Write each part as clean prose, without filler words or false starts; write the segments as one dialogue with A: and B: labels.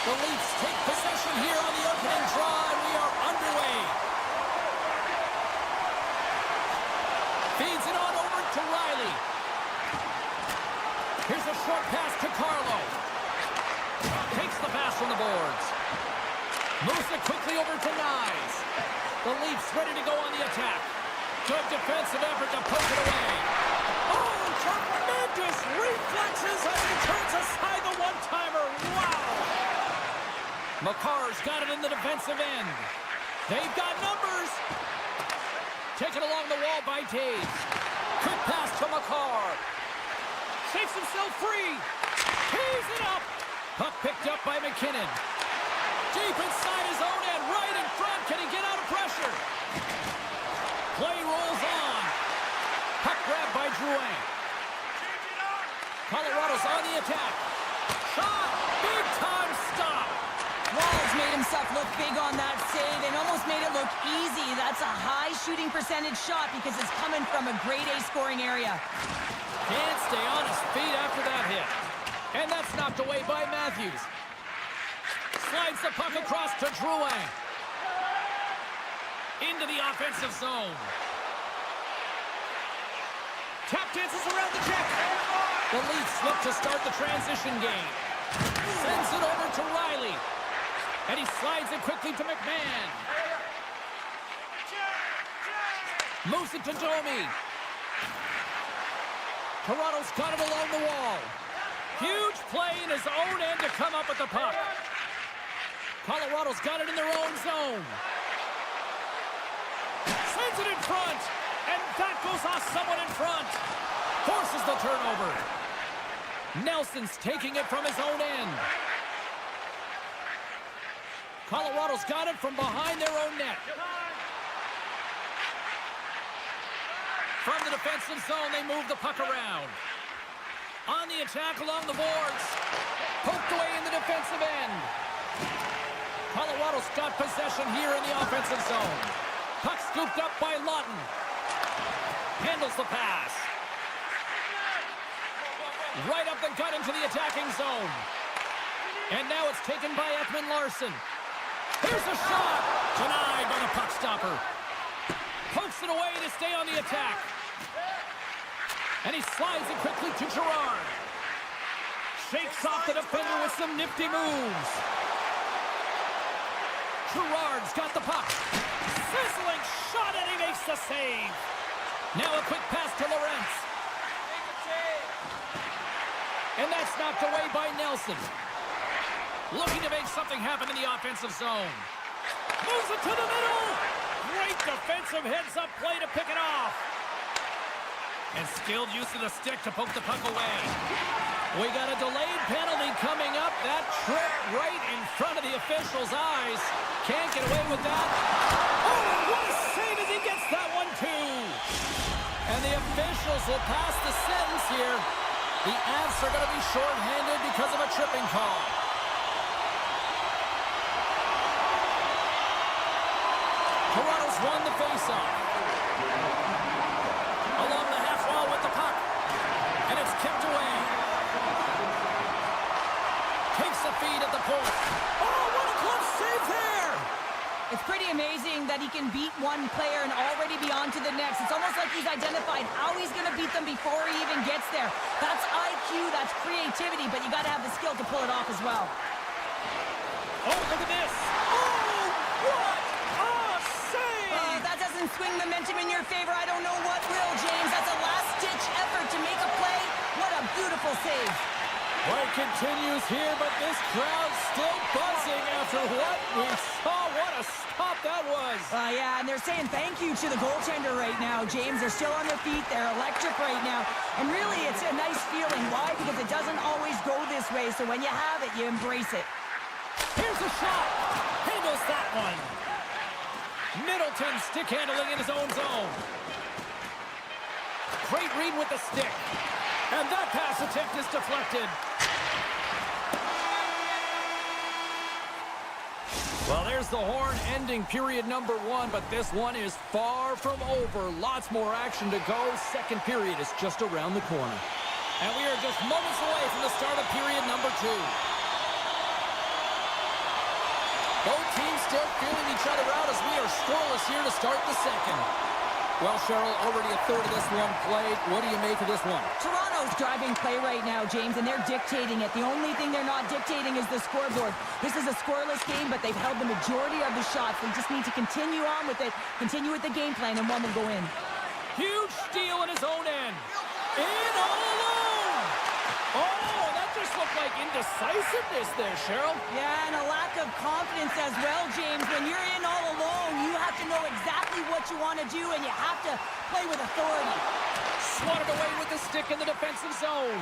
A: The Leafs take possession here on the opening draw, and we are underway. Feeds it on over to Riley. Here's a short pass to Carlo. Takes the pass from the boards. Moves it quickly over to Nyes. The Leafs ready to go on the attack. Good defensive effort to poke it away. Oh, tremendous reflexes as he turns aside the one-timer. Wow! McCarr's got it in the defensive end. They've got numbers. Taken along the wall by Taves. Quick pass to McCarr. Shakes himself free. Tees it up. Puck picked up by McKinnon. Deep inside his own end, right in front. Can he get out of pressure? Play rolls on. Puck grabbed by Drouin. Colorado's on the attack. Shot. Big time stop.
B: Walls made himself look big on that save and almost made it look easy. That's a high shooting percentage shot because it's coming from a grade A scoring area.
A: Can't stay on his feet after that hit. And that's knocked away by Matthews. Slides the puck across to Drouin. Into the offensive zone. Tap dances around the check. The Leafs look to start the transition game. Sends it over to Riley. And he slides it quickly to McMahon. Moves it to Domi. Toronto's got it along the wall. Huge play in his own end to come up with the puck. Colorado's got it in their own zone. Sends it in front. And that goes off someone in front. Forces the turnover. Nelson's taking it from his own end. Colorado's got it from behind their own net. From the defensive zone, they move the puck around. On the attack along the boards. Poked away in the defensive end. Colorado's got possession here in the offensive zone. Puck scooped up by Lawton. Handles the pass. Right up the gut into the attacking zone. And now it's taken by Ekman-Larsson. Here's a shot. Denied by the puck stopper. Pokes it away to stay on the attack. And he slides it quickly to Girard. Shakes off the defender with some nifty moves. Girard's got the puck. Sizzling shot, and he makes the save. Now a quick pass to Lorentz. And that's knocked away by Nelson. Looking to make something happen in the offensive zone. Moves it to the middle. Great defensive heads-up play to pick it off. And skilled use of the stick to poke the puck away. We got a delayed penalty coming up. That trip right in front of the official's eyes. Can't get away with that. Oh, what a save as he gets that one, too. And the officials will pass the sentence here. The Avs are going to be shorthanded because of a tripping call. Toronto's won the faceoff. Along the half wall with the puck. And it's kicked away. Takes the feed at the point. Oh, what a close save there!
B: It's pretty amazing that he can beat one player and already be on to the next. It's almost like he's identified how he's going to beat them before he even gets there. That's IQ, that's creativity, but you got to have the skill to pull it off as well.
A: Oh, look at this! Oh, what a save!
B: That doesn't swing momentum in your favor. I don't know what will, James. That's a last-ditch effort to make a play. What a beautiful save.
A: Play continues here, but this crowd's still buzzing after what we saw. What a stop that was.
B: Yeah, and they're saying thank you to the goaltender right now, James. They're still on their feet. They're electric right now. And really, it's a nice feeling. Why? Because it doesn't always go this way, so when you have it, you embrace it.
A: Here's a shot. Handles that one. Middleton stick handling in his own zone. Great read with the stick. And that pass attempt is deflected. Well, there's the horn ending period number 1, but this one is far from over. Lots more action to go. Second period is just around the corner. And we are just moments away from the start of period number 2. Both teams still feeling each other out as we are scoreless here to start the second. Well, Cheryl, already a third of this one played. What do you make of this one?
B: Toronto's driving play right now, James, and they're dictating it. The only thing they're not dictating is the scoreboard. This is a scoreless game, but they've held the majority of the shots. They just need to continue on with it, continue with the game plan, and one will go in.
A: Huge steal in his own end. In all alone. Oh, that just looked like indecisiveness there, Cheryl.
B: Yeah, and a lack of confidence as well, James. When you're in all alone, you have to know exactly what you want to do, and you have to play with authority.
A: Swatted away with the stick in the defensive zone.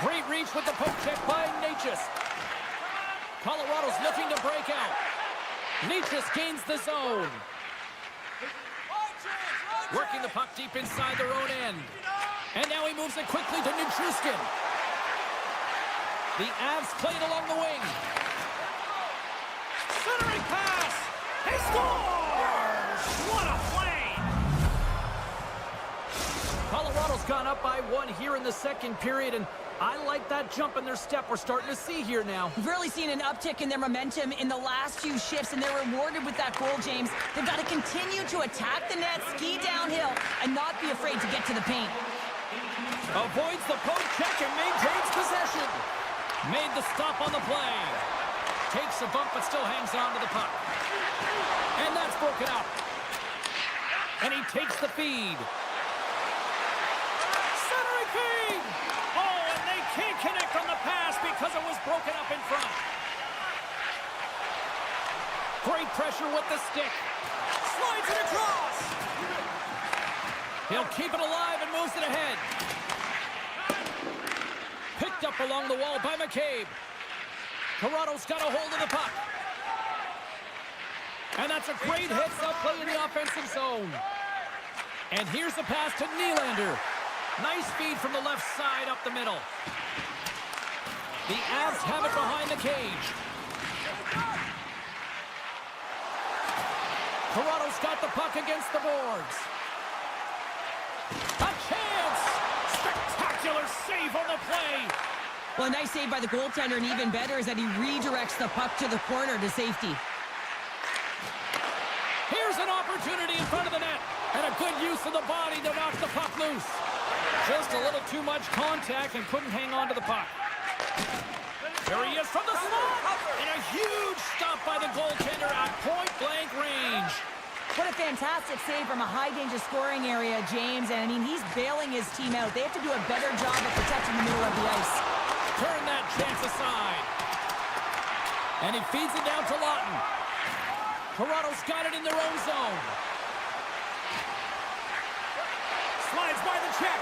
A: Great reach with the poke check by Natchez. Colorado's looking to break out. Natchez gains the zone. Working the puck deep inside their own end. And now he moves it quickly to Nichushkin. The Avs play it along the wing. Centering pass. He scores! What a play! Colorado's gone up by 1 here in the second period, and I like that jump in their step we're starting to see here now.
B: We've really seen an uptick in their momentum in the last few shifts, and they're rewarded with that goal, James. They've got to continue to attack the net, ski downhill, and not be afraid to get to the paint.
A: Avoids the poke check and maintains possession. Made the stop on the play. Takes a bump but still hangs on to the puck. And that's broken up. And he takes the feed. Centering feed! Oh, and they can't connect on the pass because it was broken up in front. Great pressure with the stick. Slides it across. He'll keep it alive and moves it ahead. Picked up along the wall by McCabe. Toronto's got a hold of the puck. And that's a great heads-up play in the offensive zone. And here's the pass to Nylander. Nice feed from the left side up the middle. The Avs have it behind the cage. Toronto's got the puck against the boards. A chance! Spectacular save on the play.
B: Well, a nice save by the goaltender, and even better is that he redirects the puck to the corner to safety.
A: Here's an opportunity in front of the net, and a good use of the body to knock the puck loose. Just a little too much contact and couldn't hang on to the puck. There he is from the slot, and a huge stop by the goaltender at point-blank range.
B: What a fantastic save from a high-danger scoring area, James. And, I mean, he's bailing his team out. They have to do a better job of protecting the middle of the ice.
A: Turn that chance aside. And he feeds it down to Lawton. Toronto's got it in their own zone. Slides by the check.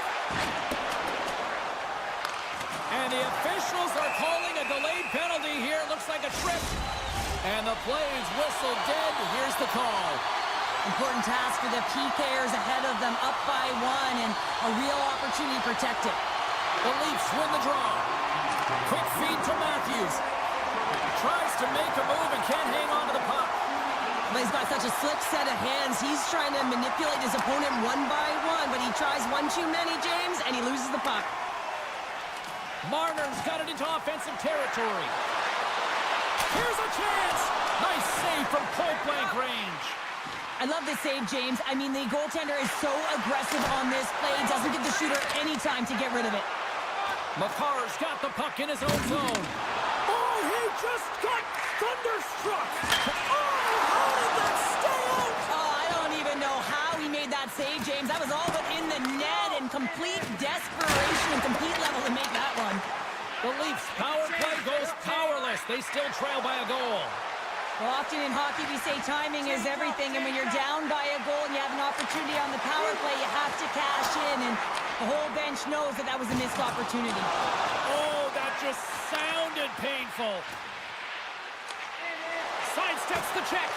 A: And the officials are calling a delayed penalty here. Looks like a trip. And the play's whistled dead. Here's the call.
B: Important task for the PKers ahead of them, up by 1, and a real opportunity to protect it.
A: The Leafs win the draw. Quick feed to Matthews. Tries to make a move and can't hang on to the puck.
B: But he's got such a slick set of hands. He's trying to manipulate his opponent 1 by 1, but he tries one too many, James, and he loses the puck.
A: Marner's got it into offensive territory. Here's a chance. Nice save from point-blank range.
B: I love this save, James. I mean, the goaltender is so aggressive on this play. He doesn't give the shooter any time to get rid of it.
A: Makar's got the puck in his own zone. Oh, he just got thunderstruck. Oh, how did that stay out?
B: Oh, I don't even know how he made that save, James. That was all but in the net, and complete desperation and complete level to make that one.
A: The Leafs' power play goes powerless. They still trail by a goal.
B: Well, often in hockey we say timing is everything, and when you're down by a goal and you have an opportunity on the power play, you have to cash in, and the whole bench knows that that was a missed opportunity.
A: Oh, that just sounded painful. Sidesteps the check.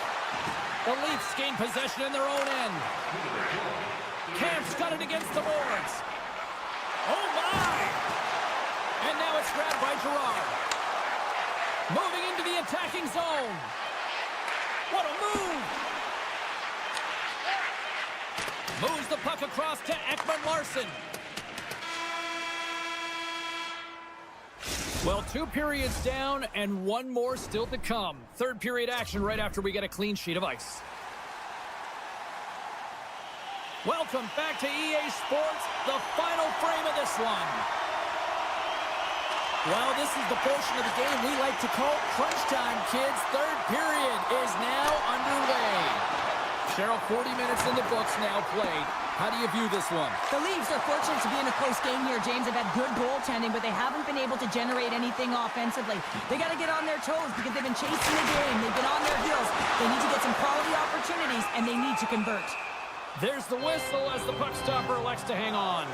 A: The Leafs gain possession in their own end. Camp's got it against the boards. Oh, my! And now it's grabbed by Gerard. Moving into the attacking zone. What a move! Moves the puck across to Ekman Larsson. Well, 2 periods down and 1 more still to come. Third period action right after we get a clean sheet of ice. Welcome back to EA Sports, the final frame of this one. Well, this is the portion of the game we like to call crunch time, kids. Third period is now underway. Cheryl, 40 minutes in the books now played. How do you view this one?
B: The Leafs are fortunate to be in a close game here, James. They've had good goaltending, but they haven't been able to generate anything offensively. They got to get on their toes because they've been chasing the game. They've been on their heels. They need to get some quality opportunities, and they need to convert.
A: There's the whistle as the puck stopper elects to hang on.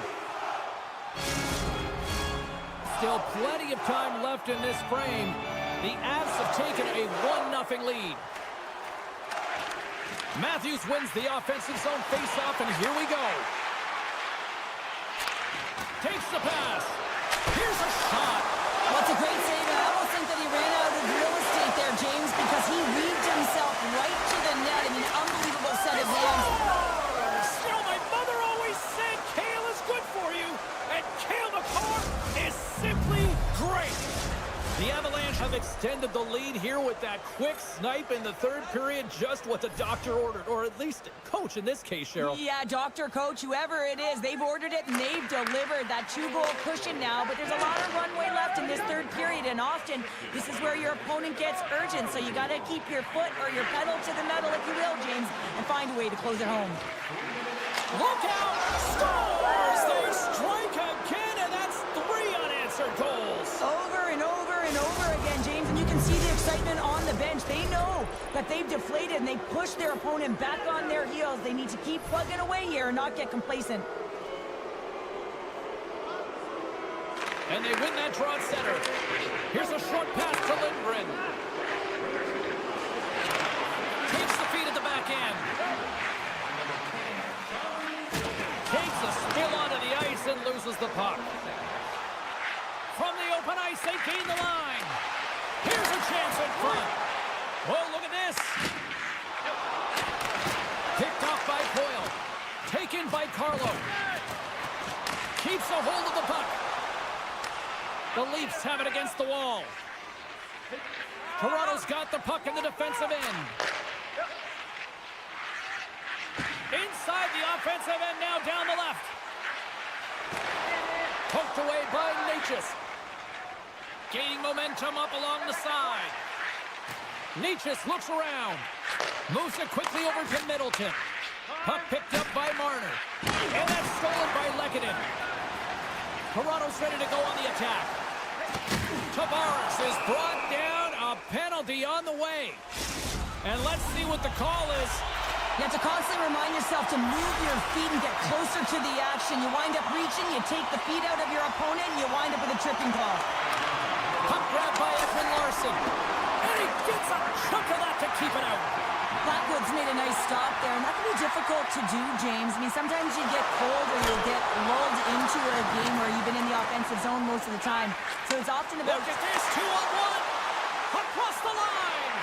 A: Still plenty of time left in this frame. The Avs have taken a 1-0 lead. Matthews wins the offensive zone faceoff, and here we go. Takes the pass. Here's a shot.
B: Well, it's a great save. I almost think that he ran out of real estate there, James, because he weaved himself right to the net in an unbelievable set of hands.
A: You know, my mother always said kale is good for you, and kale McCarr is simply great. The Avalanche have extended the lead here with that quick snipe in the third period, just what the doctor ordered, or at least coach in this case, Cheryl.
B: Yeah, doctor, coach, whoever it is, they've ordered it and they've delivered that 2-goal cushion now, but there's a lot of runway left in this third period, and often this is where your opponent gets urgent, so you got to keep your foot or your pedal to the metal, if you will, James, and find a way to close it home.
A: Look out! Scores! They strike again, and that's 3 unanswered goals.
B: Over and over and over again, James, and you can see the excitement on the bench. They know that they've deflated and they push their opponent back on their heels. They need to keep plugging away here and not get complacent.
A: And they win that draw at center. Here's a short pass to Lindgren. Takes the feed at the back end. Takes a spill onto the ice and loses the puck. From the open ice, they gain the line. Here's a chance in front. Oh, look at this. Picked off by Coyle. Taken by Carlo. Keeps a hold of the puck. The Leafs have it against the wall. Toronto's got the puck in the defensive end. Inside the offensive end now down the left. Poked away by Natchez. Gaining momentum up along the side. Natchez looks around. Moves it quickly over to Middleton. Puck picked up by Marner. And that's stolen by Lehkonen. Toronto's ready to go on the attack. Tavares is brought down. A penalty on the way. And let's see what the call is.
B: You have to constantly remind yourself to move your feet and get closer to the action. You wind up reaching, you take the feet out of your opponent, and you wind up with a tripping call.
A: Puck grab by Edwin Larson. And he gets a chunk of that to keep it out.
B: Blackwood's made a nice stop there, and that can be difficult to do, James. I mean, sometimes you get cold or you get lulled into a game where you've been in the offensive zone most of the time. So it's often about...
A: Look at this, 2-on-1. Across the line.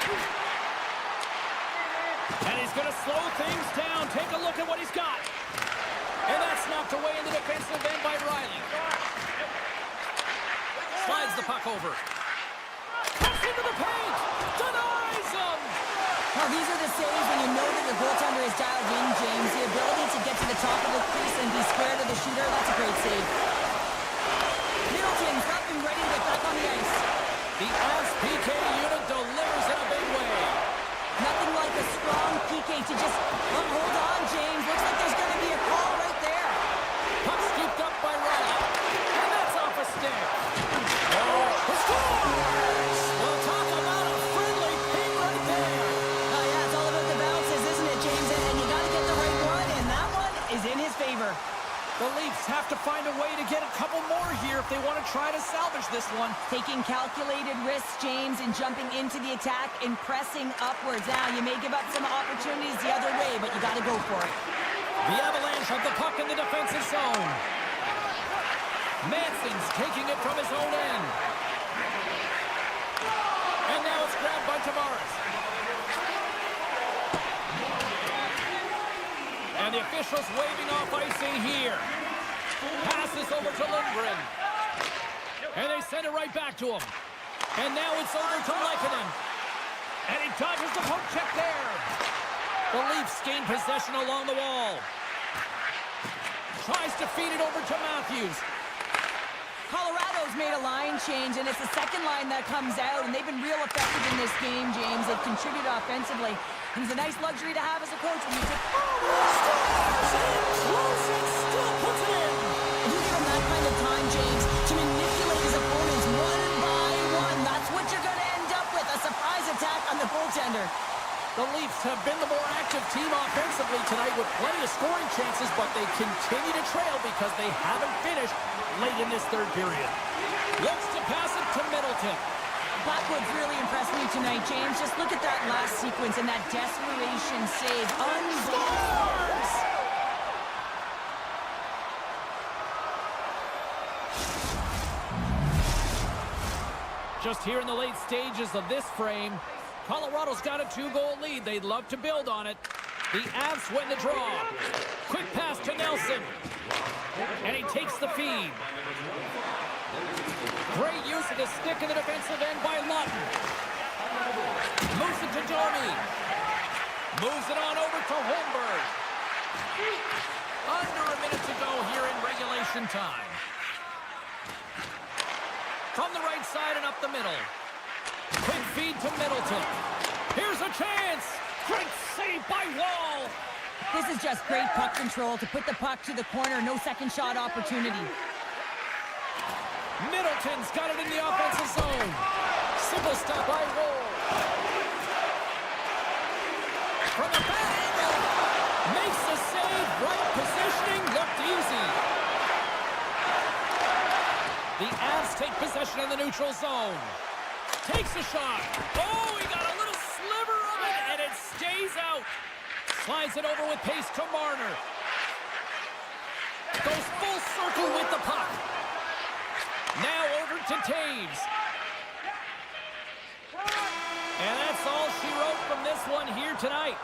A: And he's going to slow things down. Take a look at what he's got. And that's knocked away in the defensive end by Riley. Slides the puck over. Cuts into the paint. Denies him.
B: Well, these are the saves when you know that your goaltender is dialed in, James. The ability to get to the top of the crease and be square to the shooter, that's a great save. Middleton's up and ready to get back on the ice.
A: The Avs PK unit delivers in a big way.
B: Nothing like a strong PK to just hold on, James. Looks like there's going to be a call right there.
A: Puck scooped up by Riley. And that's off a stick. Oh, the scores! We'll talk about a friendly ping right there.
B: Oh, yeah, it's all about the bounces, isn't it, James? And you got to get the right one, and that one is in his favor.
A: The Leafs have to find a way to get a couple more here if they want to try to salvage this one.
B: Taking calculated risks, James, and jumping into the attack and pressing upwards. Now, you may give up some opportunities the other way, but you got to go for it.
A: The Avalanche have the puck in the defensive zone. Manson's taking it from his own end. And now it's grabbed by Tavares. And the officials waving off icing here. Passes over to Lindgren. And they send it right back to him. And now it's over to Lehkonen. And he dodges the poke check there. The Leafs gain possession along the wall. Tries to feed it over to Matthews.
B: Colorado's made a line change, and it's the second line that comes out, and they've been real effective in this game, James. They've contributed offensively. And it's a nice luxury to have as a coach when you take
A: Still puts it in.
B: you give him that kind of time, James, to manipulate his opponents one by one. That's what you're going to end up with, a surprise attack on the goaltender.
A: The Leafs have been the more active team offensively tonight with plenty of scoring chances, but they continue to trail because they haven't finished late in this third period. Looks to pass it to Middleton.
B: Blackwood's really impressed me tonight, James. Just look at that last sequence and that desperation save.
A: Scores! Just here in the late stages of this frame, Colorado's got a 2-goal lead. They'd love to build on it. The Avs win the draw. Quick pass to Nelson. And he takes the feed. Great use of the stick in the defensive end by Lawton. Moves it to Domi. Moves it on over to Holmberg. Under a minute to go here in regulation time. From the right side and up the middle. Quick feed to Middleton. Here's a chance. Great save by Wall.
B: This is just great puck control to put the puck to the corner. No second shot opportunity.
A: Middleton's got it in the offensive zone. Simple stop by Wall. From the back angle. Makes the save. Right positioning. Looked easy. The Avs take possession in the neutral zone. Takes a shot. Oh, he got a little sliver of it, and it stays out. Slides it over with pace to Marner. Goes full circle with the puck. Now over to Taves. And that's all she wrote from this one here tonight.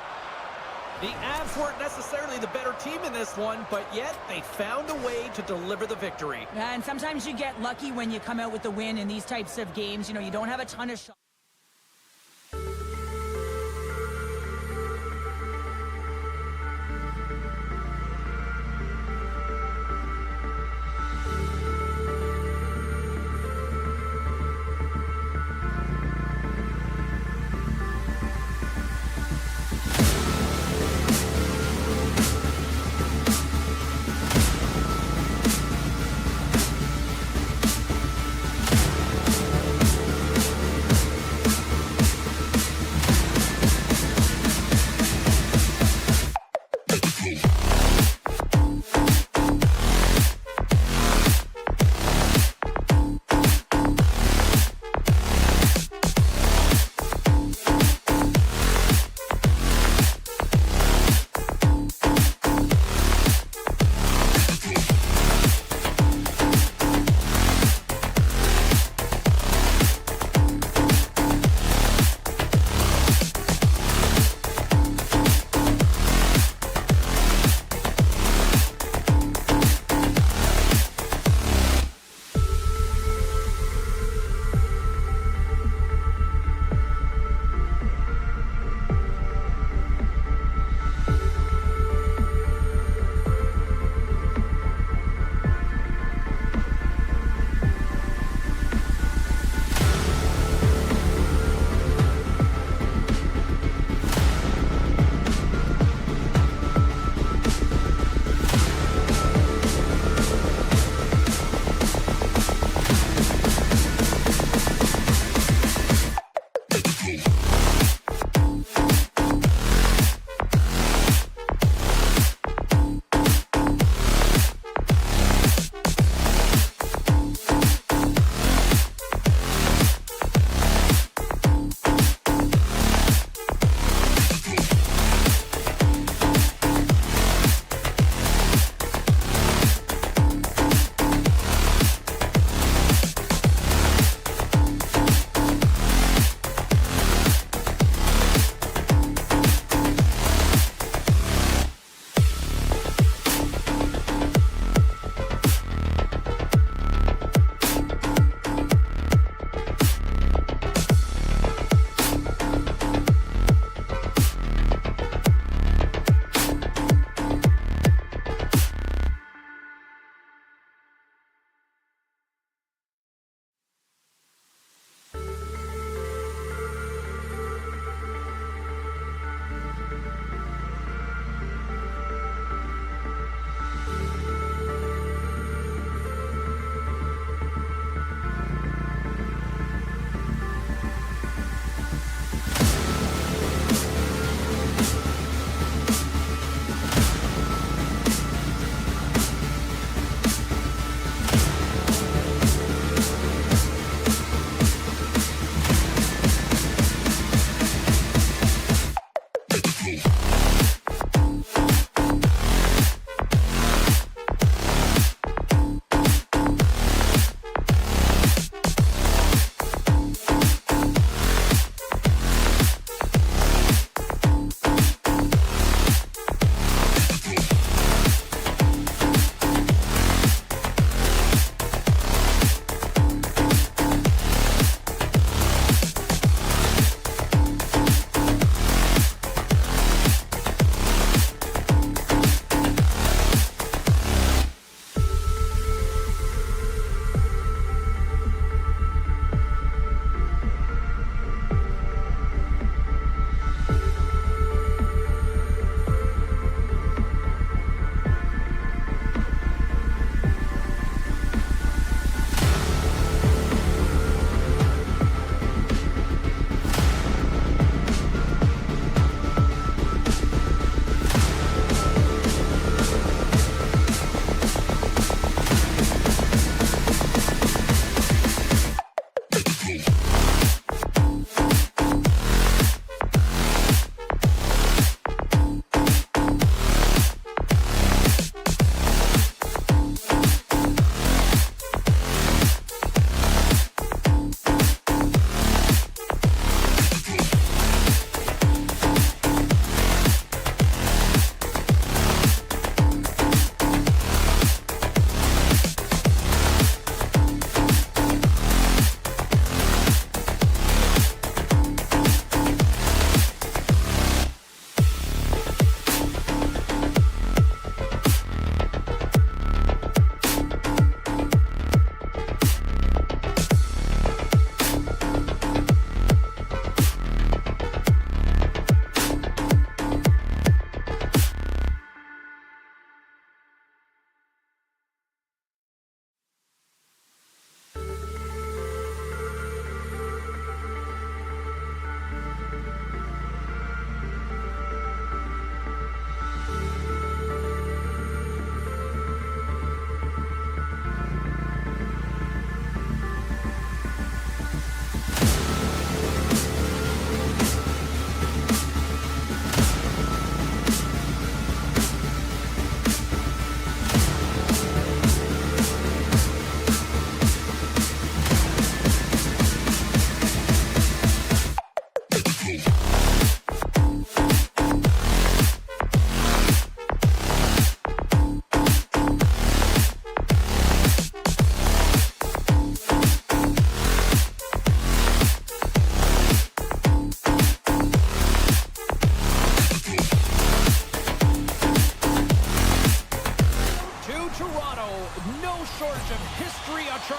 A: The Avs weren't necessarily the better team in this one, but yet they found a way to deliver the victory.
B: Yeah, and sometimes you get lucky when you come out with the win in these types of games. You know, you don't have a ton of shots.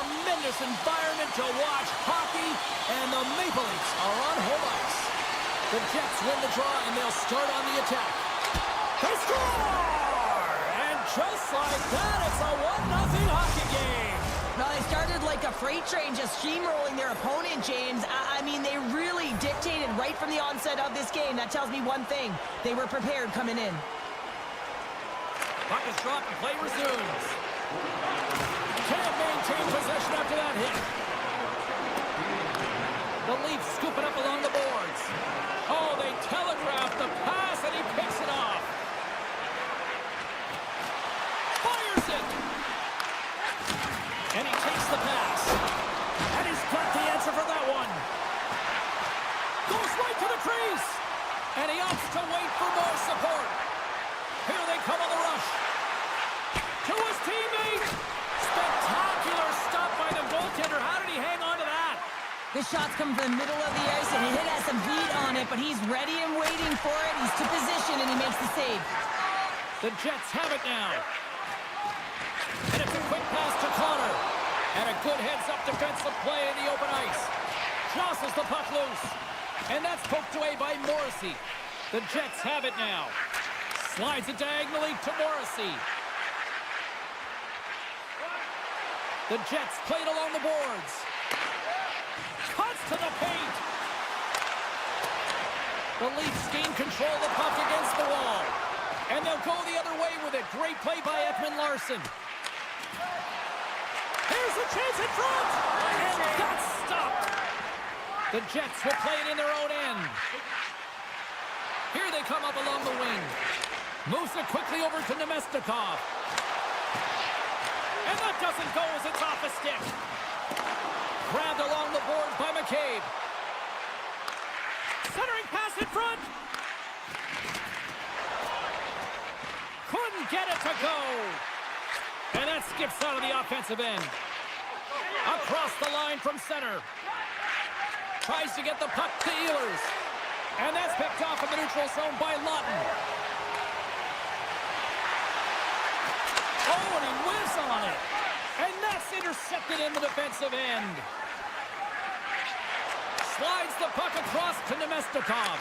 A: tremendous environment to watch hockey, and the Maple Leafs are on home ice. The Jets win the draw, and they'll start on the attack. They score! And just like that, it's a 1-0 hockey game.
B: Well, they started like a freight train, just steamrolling their opponent, James. I mean, they really dictated right from the onset of this game. That tells me one thing. They were prepared coming in.
A: Puck is dropped and play resumes. Can't maintain possession after that hit. The Leafs scoop it up along the boards. Oh, they telegraphed the pass, and he picks it off. Fires it. And he takes the pass. And he's got the answer for that one. Goes right to the crease. And he opts to wait for more support. Here they come on the rush. To his teammate. Spectacular stop by the goaltender. How did he hang on to that?
B: This shot's coming from the middle of the ice, and he has some heat on it, but he's ready and waiting for it. He's to position, and he makes the save.
A: The Jets have it now. And it's a quick pass to Connor. And a good heads-up defensive play in the open ice. Jostles the puck loose. And that's poked away by Morrissey. The Jets have it now. Slides it diagonally to Morrissey. The Jets play it along the boards. Cuts to the paint. The Leafs gain control of the puck against the wall. And they'll go the other way with it. Great play by Ekman Larsson. Here's a chance in front. And that's stopped. The Jets will play it in their own end. Here they come up along the wing. Moves it quickly over to Nemestikov. And that doesn't go as it's off a stick. Grabbed along the boards by McCabe. Centering pass in front. Couldn't get it to go. And that skips out of the offensive end. Across the line from center. Tries to get the puck to Ehlers. And that's picked off in the neutral zone by Lawton. Oh, and he whiffs on it. And that's intercepted in the defensive end. Slides the puck across to Nemestikov.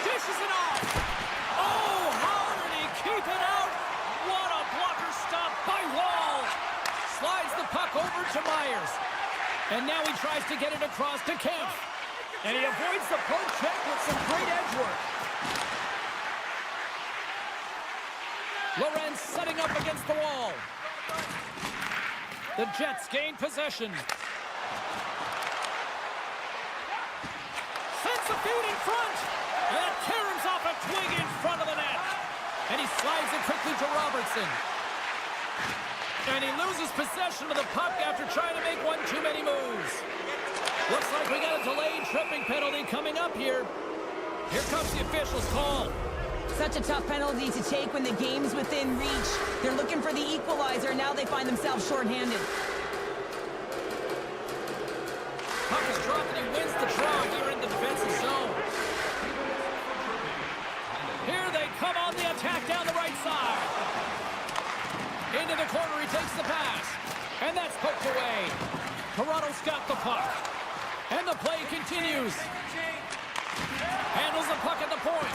A: Dishes it off. Oh, how did he keep it out? What a blocker stop by Wall. Slides the puck over to Myers. And now he tries to get it across to Kemp. And he avoids the poke check with some great edge work. Lorenz setting up against the wall. The Jets gain possession. Sends the feed in front. And tears off a twig in front of the net. And he slides it quickly to Robertson. And he loses possession of the puck after trying to make one too many moves. Looks like we got a delayed tripping penalty coming up here. Here comes the official's call.
B: Such a tough penalty to take when the game's within reach. They're looking for the equalizer, and now they find themselves shorthanded.
A: Puck is dropped, and he wins the draw here in the defensive zone. Here they come on the attack down the right side. Into the corner, he takes the pass. And that's poked away. Toronto's got the puck. And the play continues. Handles the puck at the point.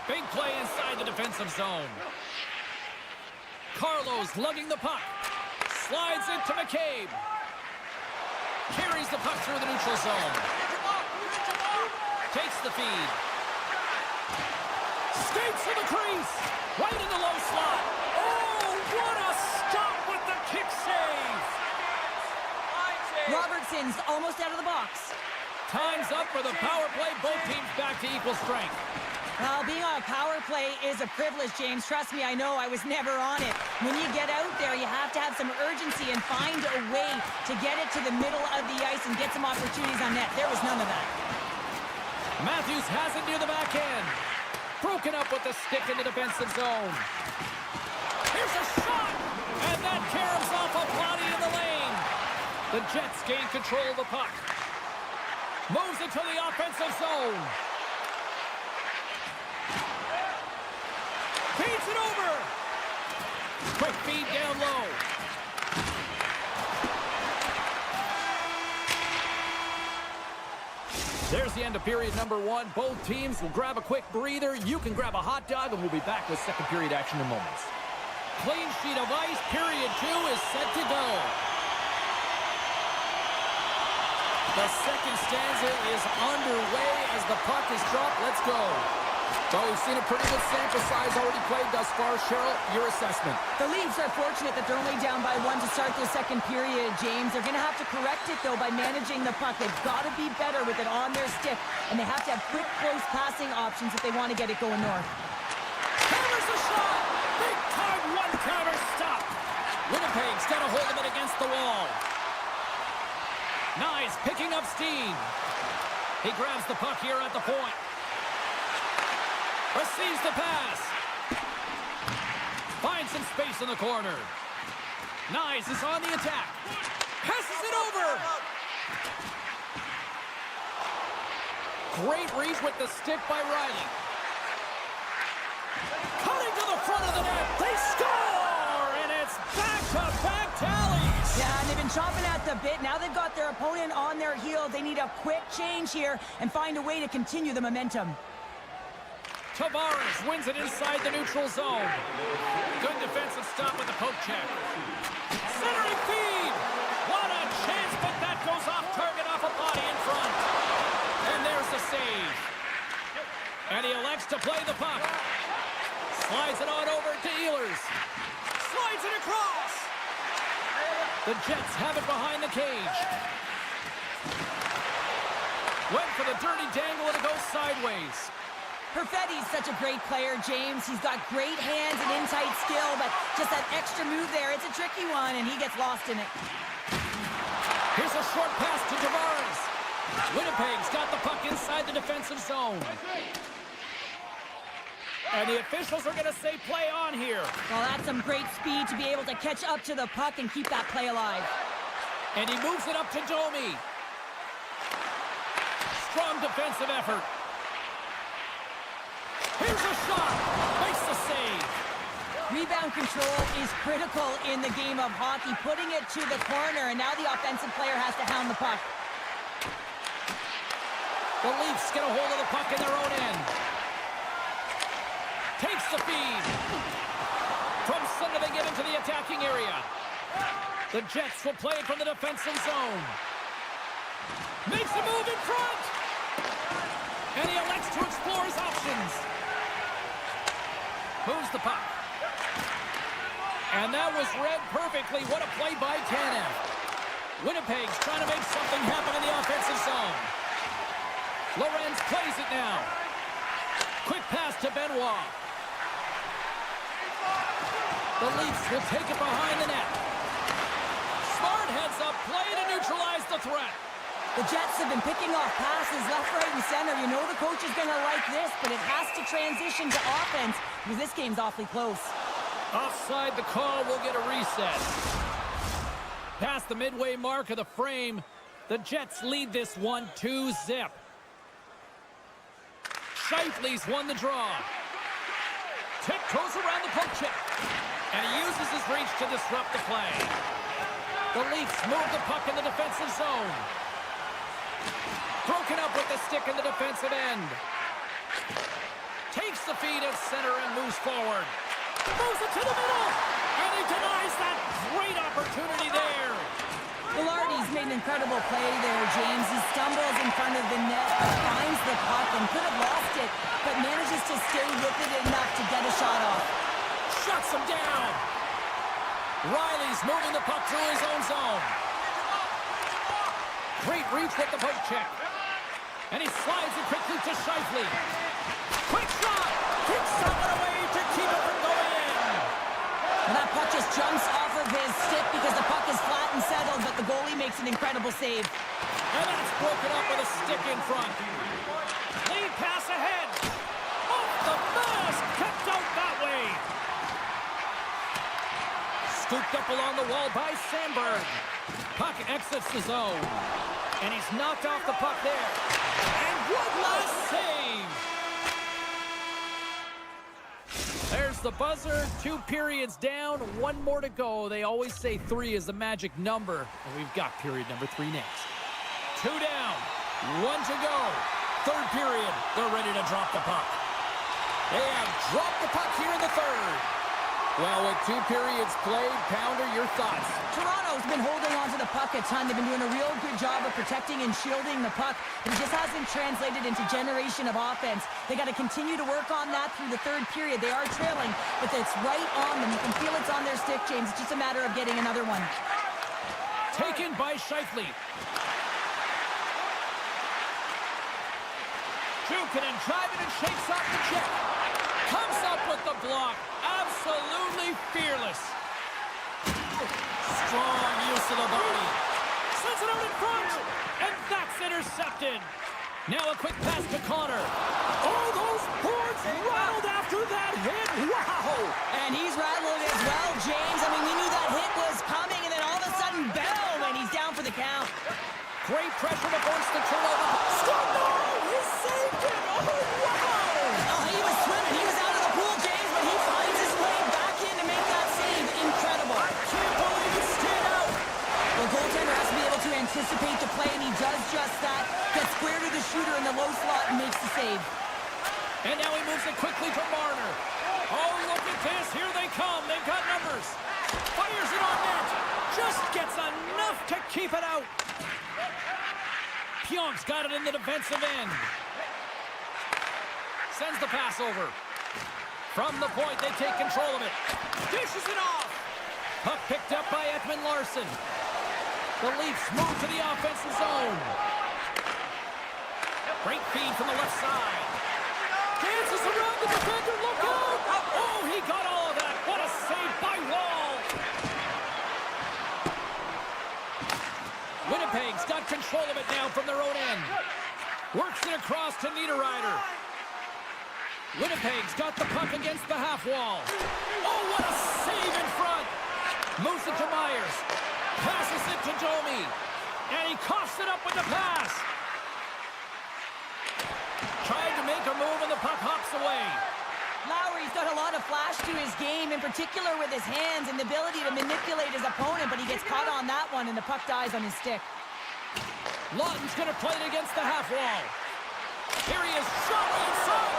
A: Big play inside the defensive zone. Carlos lugging the puck. Slides it to McCabe. Carries the puck through the neutral zone. Takes the feed. Skates to the crease. Right in the low slot. Oh, what a stop with the kick save.
B: Robertson's almost out of the box.
A: Time's up for the power play. Both teams back to equal strength.
B: Well, being on a power play is a privilege, James. Trust me, I know. I was never on it. When you get out there, you have to have some urgency and find a way to get it to the middle of the ice and get some opportunities on net. There was none of that.
A: Matthews has it near the back end. Broken up with the stick in the defensive zone. Here's a shot! And that caroms off a body in the lane. The Jets gain control of the puck. Moves it to the offensive zone. Feeds it over. Quick feed down low. There's the end of period number 1. Both teams will grab a quick breather. You can grab a hot dog, and we'll be back with second period action in moments. Clean sheet of ice. Period 2 is set to go. The second stanza is underway as the puck is dropped. Let's go. Well, we've seen a pretty good sample size already played thus far. Cheryl, your assessment.
B: The Leafs are fortunate that they're only down by 1 to start the second period, James. They're going to have to correct it, though, by managing the puck. They've got to be better with it on their stick, and they have to have quick, close passing options if they want to get it going north.
A: Hammers the shot! Big time one-timer stop! Winnipeg's got a hold of it against the wall. Nice, picking up steam. He grabs the puck here at the point. Receives the pass. Finds some space in the corner. Nice is on the attack. Passes it over. Great reach with the stick by Riley. Cutting to the front of the net. They score! And it's back-to-back tallies.
B: Yeah, and they've been chomping at the bit. Now they've got their opponent on their heel. They need a quick change here and find a way to continue the momentum.
A: Tavares wins it inside the neutral zone. Good defensive stop with the poke check. Centering feed! What a chance, but that goes off target off a body in front. And there's the save. And he elects to play the puck. Slides it on over to Ehlers. Slides it across. The Jets have it behind the cage. Went for the dirty dangle and it goes sideways.
B: Perfetti's such a great player, James. He's got great hands and in-tight skill, but just that extra move there, it's a tricky one, and he gets lost in it.
A: Here's a short pass to Tavares. Winnipeg's got the puck inside the defensive zone. And the officials are going to say play on here.
B: Well, that's some great speed to be able to catch up to the puck and keep that play alive.
A: And he moves it up to Domi. Strong defensive effort. Here's a shot. Makes the save.
B: Rebound control is critical in the game of hockey. Putting it to the corner, and now the offensive player has to hound the puck.
A: The Leafs get a hold of the puck in their own end. Takes the feed. From center they get into the attacking area. The Jets will play it from the defensive zone. Makes a move in front. And he elects to explore his options. Moves the puck. And that was read perfectly. What a play by Tanev. Winnipeg's trying to make something happen in the offensive zone. Lorenz plays it now. Quick pass to Benoit. The Leafs will take it behind the net. Smart heads up play to neutralize the threat.
B: The Jets have been picking off passes left, right, and center. You know the coach is going to like this, but it has to transition to offense because this game's awfully close.
A: Offside the call, will get a reset. Past the midway mark of the frame, the Jets lead this 1-2-zip. Scheifele's won the draw. Tiptoes around the poke check. And he uses his reach to disrupt the play. The Leafs move the puck in the defensive zone. Broken up with the stick in the defensive end. Takes the feed at center and moves forward. Moves it to the middle. And he denies that great opportunity there.
B: Velarde's made an incredible play there, James. He stumbles in front of the net, but finds the puck and could have lost it, but manages to stay with it enough to get a shot off.
A: Shuts him down. Riley's moving the puck through his own zone. Great reach with the poke check. And he slides it quickly to Scheifele. Quick shot! Keeps someone away to keep it from going in.
B: And that puck just jumps off of his stick because the puck is flat and settled, but the goalie makes an incredible save.
A: And that's broken up with a stick in front. Lead pass ahead. Off the mask! Kept out that way. Scooped up along the wall by Sandberg. Puck exits the zone. And he's knocked off the puck there. And one last save. There's the buzzer. 2 periods down. 1 more to go. They always say 3 is the magic number. And we've got period number 3 next. 2 down. One to go. Third period. They're ready to drop the puck. They have dropped the puck here in the third. Well, with 2 periods played, Pounder, your thoughts?
B: Toronto's been holding on to the puck a ton. They've been doing a real good job of protecting and shielding the puck. It just hasn't translated into generation of offense. They got to continue to work on that through the third period. They are trailing, but it's right on them. You can feel it's on their stick, James. It's just a matter of getting another one.
A: Taken by Scheifele. Jukin and driving and shakes off the check. Comes up with the block. Absolutely fearless. Strong use of the body. Sends it out in front. And that's intercepted. Now a quick pass to Connor. Oh, those boards rattled after that hit. Wow.
B: And he's rattled as well, James. I mean, we knew that hit was coming, and then all of a sudden, boom, and he's down for the count.
A: Great pressure to force the turnover. Stop! No! He saved it! Oh, wow!
B: Oh, he was swimming. He was out of the pool, James, but he finds his way back in to make that save. Incredible.
A: I can't believe it stayed out.
B: The goaltender has to be able to anticipate the play, and he does just that. Gets square to the shooter in the low slot and makes the save.
A: And now he moves it quickly to Marner. Oh, look at this. Here they come. They've got numbers. Fires it on net. Just gets enough to keep it out. Pionk's got it in the defensive end. Sends the pass over. From the point, they take control of it. Dishes it off. Puck picked up by Ekman Larsson. The Leafs move to the offensive zone. Great feed from the left side. Dances around the defender. Look out! Oh, he got all of that. What a save by Wall. Winnipeg's got control of it now from their own end. Works it across to Niederreiter. Winnipeg's got the puck against the half wall. Oh, what a save in front. Moves it to Myers. Passes it to Domi. And he coughs it up with the pass. Trying to make a move and the puck hops away.
B: Lowry's got a lot of flash to his game, in particular with his hands and the ability to manipulate his opponent, but he gets caught on that one and the puck dies on his stick.
A: Lawton's going to play it against the half wall. Here he is, shot inside.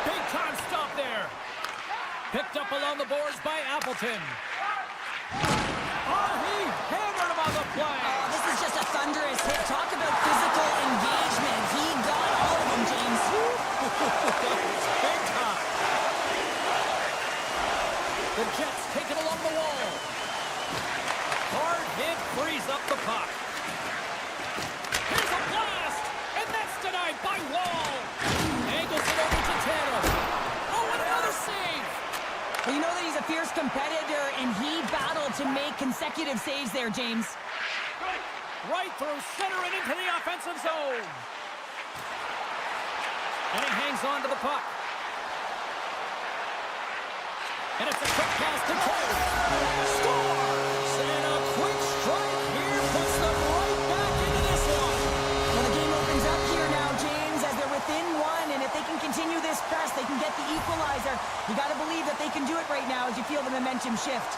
A: Big time stop there. Picked up along the boards by Appleton. Oh, he hammered him on the play.
B: Oh, this is just a thunderous hit. Talk about physical engagement. He got all of them, James.
A: Big time. The Jets take it along the wall. Hard hit frees up the puck. Here's a blast, and that's denied by Wall. Angles it over to Tatum. Oh, and another save.
B: Well, you know that he's a fierce competitor, and he battled to make consecutive saves there, James.
A: Right through center and into the offensive zone. And he hangs on to the puck. And it's a quick pass to Cole. Scores! And a quick strike here puts them right back into this one.
B: Well, the game opens up here now, James, as they're within one, and if they can continue this press, they can get the equalizer. You got to believe that they can do it right now as you feel the momentum shift.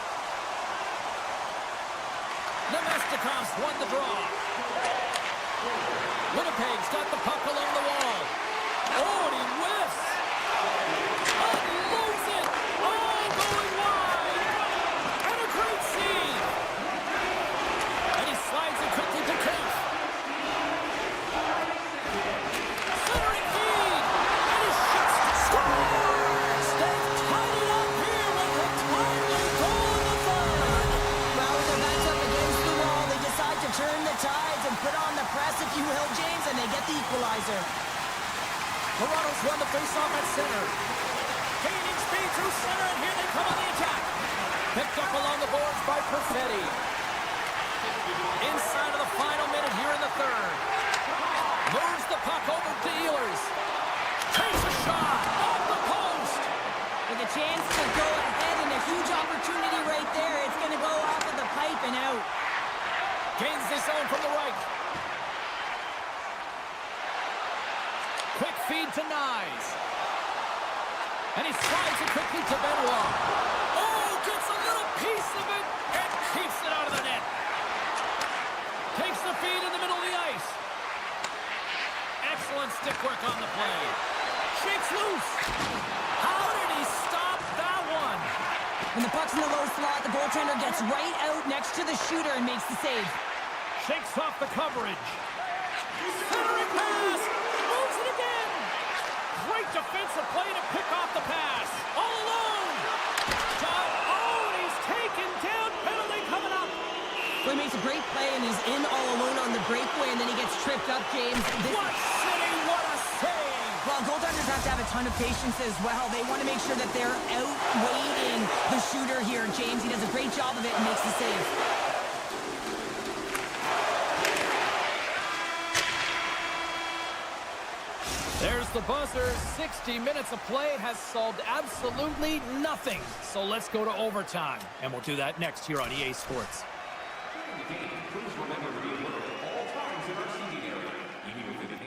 A: Nemestikov's won the draw. Winnipeg's got the puck along the wall. Oh, and he whiffs. Unloads it. Oh, going wide. And a great save. And he slides it quickly to Kemp. Centering feed. And he shoots to scores. They've tied it up here with a timely goal in the third.
B: Well, with their backs up against the wall, they decide to turn the tides and put on the press, if you will, James, and they get the equalizer.
A: Toronto's won the faceoff at center. Gaining speed through center, and here they come on the attack. Picked up along the boards by Perfetti. Inside of the final minute here in the third. Moves the puck over to Ehlers. Takes a shot off the post.
B: With a chance to go ahead and a huge opportunity right there. It's going to go off of the pipe and out.
A: Gains this zone from the right. Quick feed to Nyes. And he slides it quickly to Benoit. Oh, gets a little piece of it and keeps it out of the net. Takes the feed in the middle of the ice. footwork on the play. Shakes loose. How did he stop that one?
B: When the puck's in the low slot, the goaltender gets right out next to the shooter and makes the save.
A: Shakes off the coverage. Centering pass. Moves it again. Great defensive play to pick off the pass. All alone. Oh, he's taken down. Penalty coming up.
B: Well, he makes a great play and he's in all alone on the breakaway, and then he gets tripped up, James.
A: What city? What a save.
B: Well, goaltenders have to have a ton of patience as well. They want to make sure that they're outweighing the shooter here, James. He does a great job of it and makes the save.
A: There's the buzzer. 60 minutes of play has solved absolutely nothing. So let's go to overtime, and we'll do that next here on EA Sports.
C: Please remember to be alert at all times in our seating area. Even with it.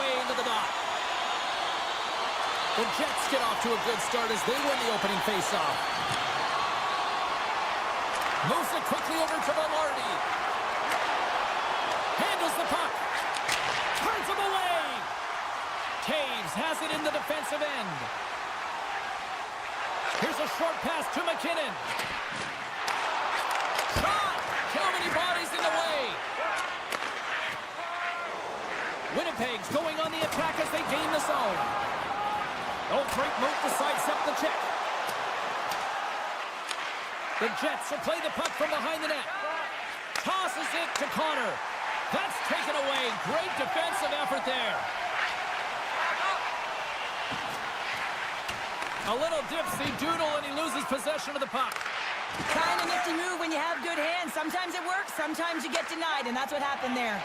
A: away into the dot. The Jets get off to a good start as they win the opening faceoff. Moves it quickly over to Velarde. Handles the puck. Turns him away. Taves has it in the defensive end. Here's a short pass to McKinnon. Shot! Too many bodies in the way. Winnipeg's going on the attack as they gain the zone. Oh, great move to sidestep the check. The Jets will play the puck from behind the net. Tosses it to Connor. That's taken away. Great defensive effort there. A little dipsy doodle and he loses possession of the puck.
B: Kind of nifty move when you have good hands. Sometimes it works, sometimes you get denied, and that's what happened there.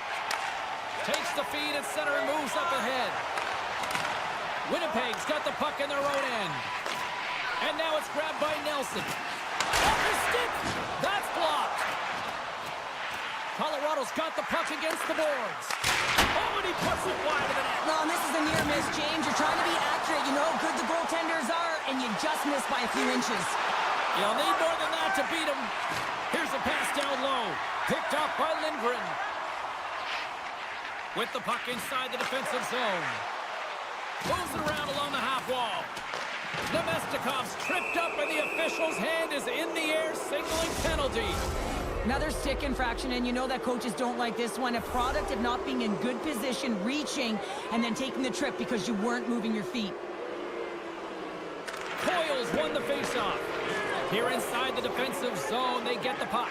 A: Takes the feed at center and moves up ahead. Winnipeg's got the puck in their own end. And now it's grabbed by Nelson. Off his stick! That's blocked. Colorado's got the puck against the boards. Oh, and he puts it wide of the net.
B: No, and this is a near miss, James. You're trying to be accurate. You know how good the goaltenders are, and you just miss by a few inches.
A: You'll need more than that to beat him. Here's a pass down low. Picked off by Lindgren. With the puck inside the defensive zone. Moves it around along the half wall. Nemestikov's tripped up and the official's hand is in the air signaling penalty.
B: Another stick infraction, and you know that coaches don't like this one. A product of not being in good position, reaching, and then taking the trip because you weren't moving your feet.
A: Coyle's won the faceoff. Here inside the defensive zone, they get the puck.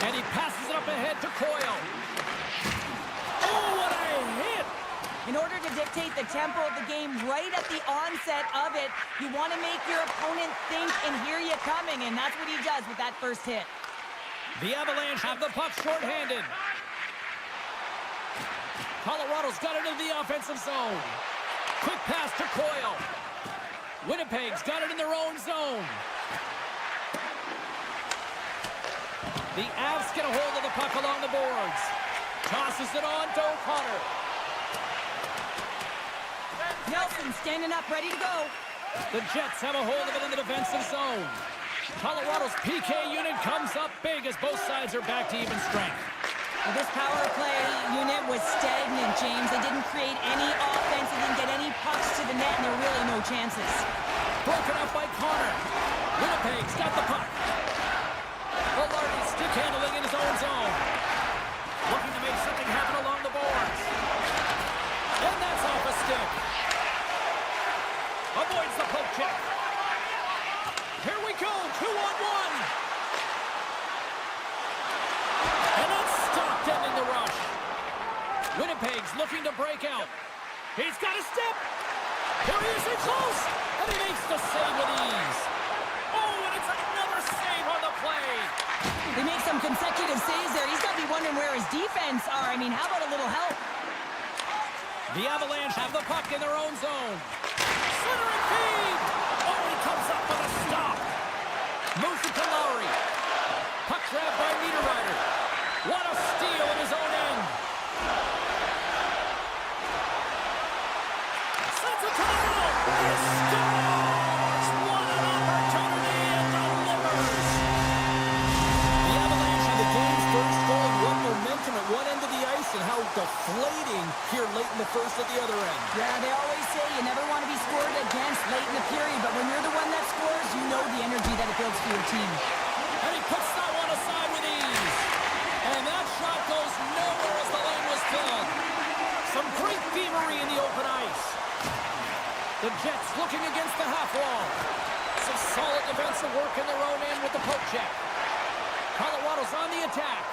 A: And he passes it up ahead to Coyle. Oh, what a hit!
B: In order to dictate the tempo of the game right at the onset of it, you want to make your opponent think and hear you coming, and that's what he does with that first hit.
A: The Avalanche have the puck shorthanded. Colorado's got it into the offensive zone. Quick pass to Coyle. Winnipeg's got it in their own zone. The Avs get a hold of the puck along the boards. Tosses it on to O'Connor.
B: Nelson standing up, ready to go.
A: The Jets have a hold of it in the defensive zone. Colorado's PK unit comes up big as both sides are back to even strength.
B: Well, this power play unit was stagnant, James. They didn't create any offense. They didn't get any pucks to the net, and there were really no chances.
A: Broken up by Connor. Winnipeg's got the puck. Velarde stick handling in his own zone. Looking to make something happen along the boards. And that's off a stick. Avoids the poke check. Here we go, 2-on-1. And that's stopped ending the rush. Winnipeg's looking to break out. He's got a step. Here he is in close. And he makes the save with ease. Oh, and it's another save on the play.
B: They make some consecutive saves there. He's got to be wondering where his defense are. I mean, how about a little help?
A: The Avalanche have the puck in their own zone. Centering feed. Oh, he comes up with a stop. Moves it to Lowry. Puck grab by Niederreiter. What a steal in his own end. Sends it to the middle. He scores. What an opportunity and delivers. The Avalanche have the game's first goal and what momentum at one end of the ice and how deflating here late in the first at the other end.
B: Yeah, they always say you never want to be scored against late in the period, but when you're the one that scores, you know the energy that it builds for your team.
A: And he puts that one aside with ease. And that shot goes nowhere as the lane was filled. Some great thievery in the open ice. The Jets looking against the half wall. Some solid defensive work in their own end with the poke check. Colorado's on the attack.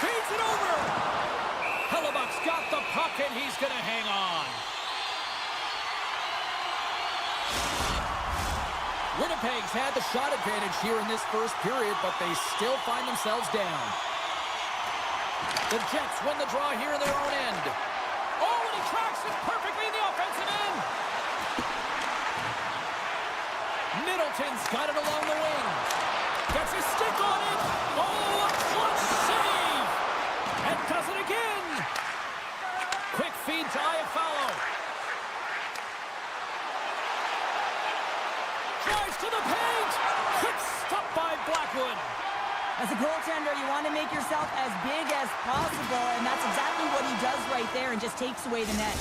A: Feeds it over. Hellebuck's got the puck and he's going to hang on. Winnipeg's had the shot advantage here in this first period, but they still find themselves down. The Jets win the draw here in their own end. Oh, and he tracks it perfectly in the offensive end. Middleton's got it along the wing. Gets his stick on it. Oh, a clutch save. And does it again. Quick feed to the paint. Quick stop by Blackwood.
B: As a goaltender, you want to make yourself as big as possible, and that's exactly what he does right there and just takes away the net.